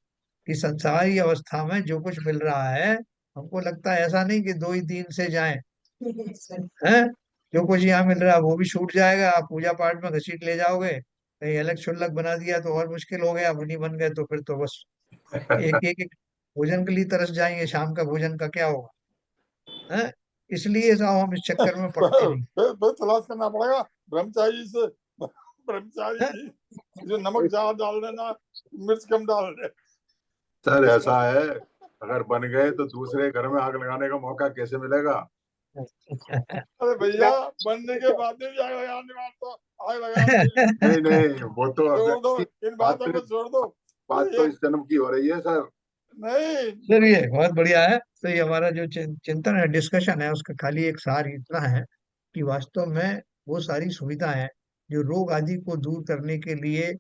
कि संसारी अवस्था में जो कुछ मिल रहा है, हमको लगता है ऐसा नहीं कि 2 ही दिन से जाए हैं। जो कुछ यहाँ मिल रहा है वो भी छूट जाएगा, आप पूजा पाठ में घसीट ले जाओगे, कहीं अलग शुल्लक बना दिया तो और मुश्किल हो गया, मुनि बन गए तो फिर तो बस एक एक भोजन के लिए तरस जाएंगे, शाम का भोजन का क्या होगा है। इसलिए साहब हम इस चक्कर में पड़ते नहीं। फिर तलाश करना पड़ेगा ब्रह्मचारी से, ब्रह्मचारी जी जो नमक ज्यादा डाल देना, मिर्च कम डाल दे। सर ऐसा है, अगर बन गए तो दूसरे घर में आग लगाने का मौका कैसे मिलेगा? अरे भैया बनने के बाद भी आग लगाने वाला तो आग लगा नहीं नहीं, वो तो छोड़ दो, इन बातों को छोड़ दो। बात तो इस जन्म की हो रही है सर। नहीं चलिए बहुत बढ़िया है। तो ये हमारा जो चिंतन है, डिस्कशन है, उसका खाली एक सार इतना है कि वास्तव में वो सारी सुविधाएं जो रोग आदि को दूर करने के लिए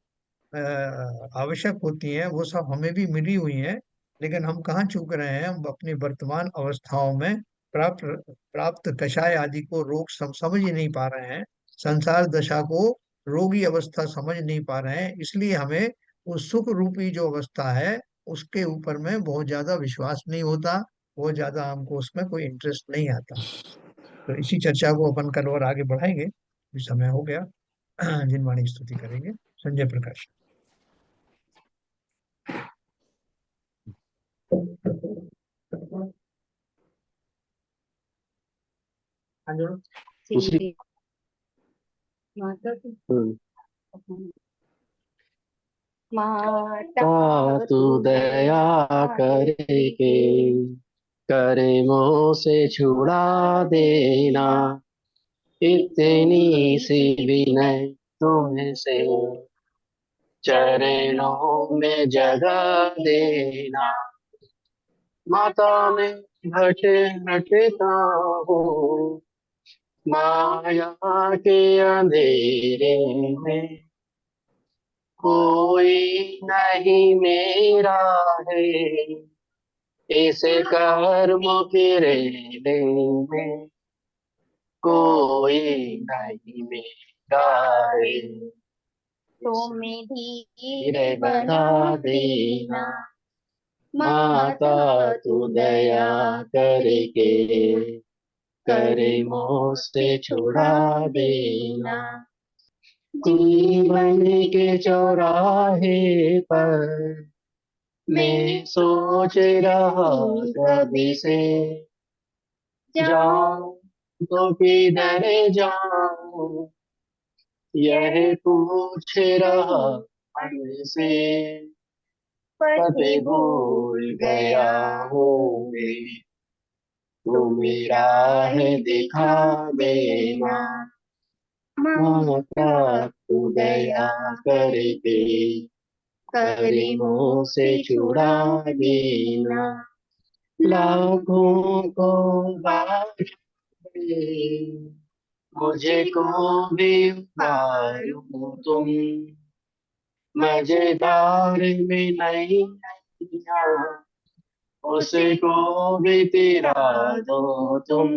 आवश्यक होती हैं, वो सब हमें भी मिली हुई हैं। लेकिन हम कहाँ चूक रहे हैं, हम अपनी वर्तमान अवस्थाओं में प्राप्त प्राप्त कषाय आदि को रोग समझ ही नहीं पा रहे हैं। संसार दशा को रोगी अवस्था समझ नहीं पा रहे हैं। इसलिए हमें उस सुख रूपी जो अवस्था है उसके ऊपर में बहुत ज्यादा विश्वास नहीं होता, बहुत ज्यादा हमको उसमें कोई इंटरेस्ट नहीं आता। तो इसी चर्चा को अपन कल और आगे बढ़ाएंगे। अभी समय हो गया। जिनवाणी स्तुति करेंगे संजय प्रकाश। दूसरी माता तू दया करके करे मोह से छुड़ा देना, इतनी सी विनय तुम्हें से चरणों में जगह देना। माता में भटकता हूँ माया के अंधेरे में, कोई नहीं मेरा है इस कर्म के रेले में, कोई नहीं मेरा है तुम धीरे बता देना। माता तू दया करके करे मोह से छुड़ा देना। जीवन के चौराहे पर मैं सोच रहा कभी से, जाऊं तो किधर जाऊं यह पूछ रहा मन से, पते भूल गया हूँ मैं तू मेरा है दिखा देना। माता तू दया करके करे मोह से छुड़ा देना। लाखों को बार मुझे को भी मारो तुम, मजेदार में नहीं उसको भी तेरा दो तुम,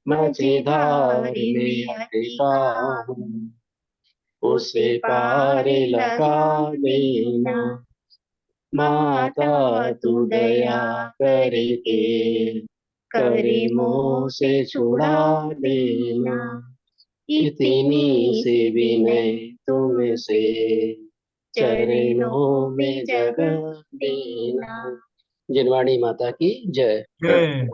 मजेदार में अटका हूँ उसे पार लगा देना। माता तू दया करके करे मोह से छुड़ा देना, इतनी सी विनय तुमसे चरणों में जगह देना। जिनवाणी माता की जय। जय।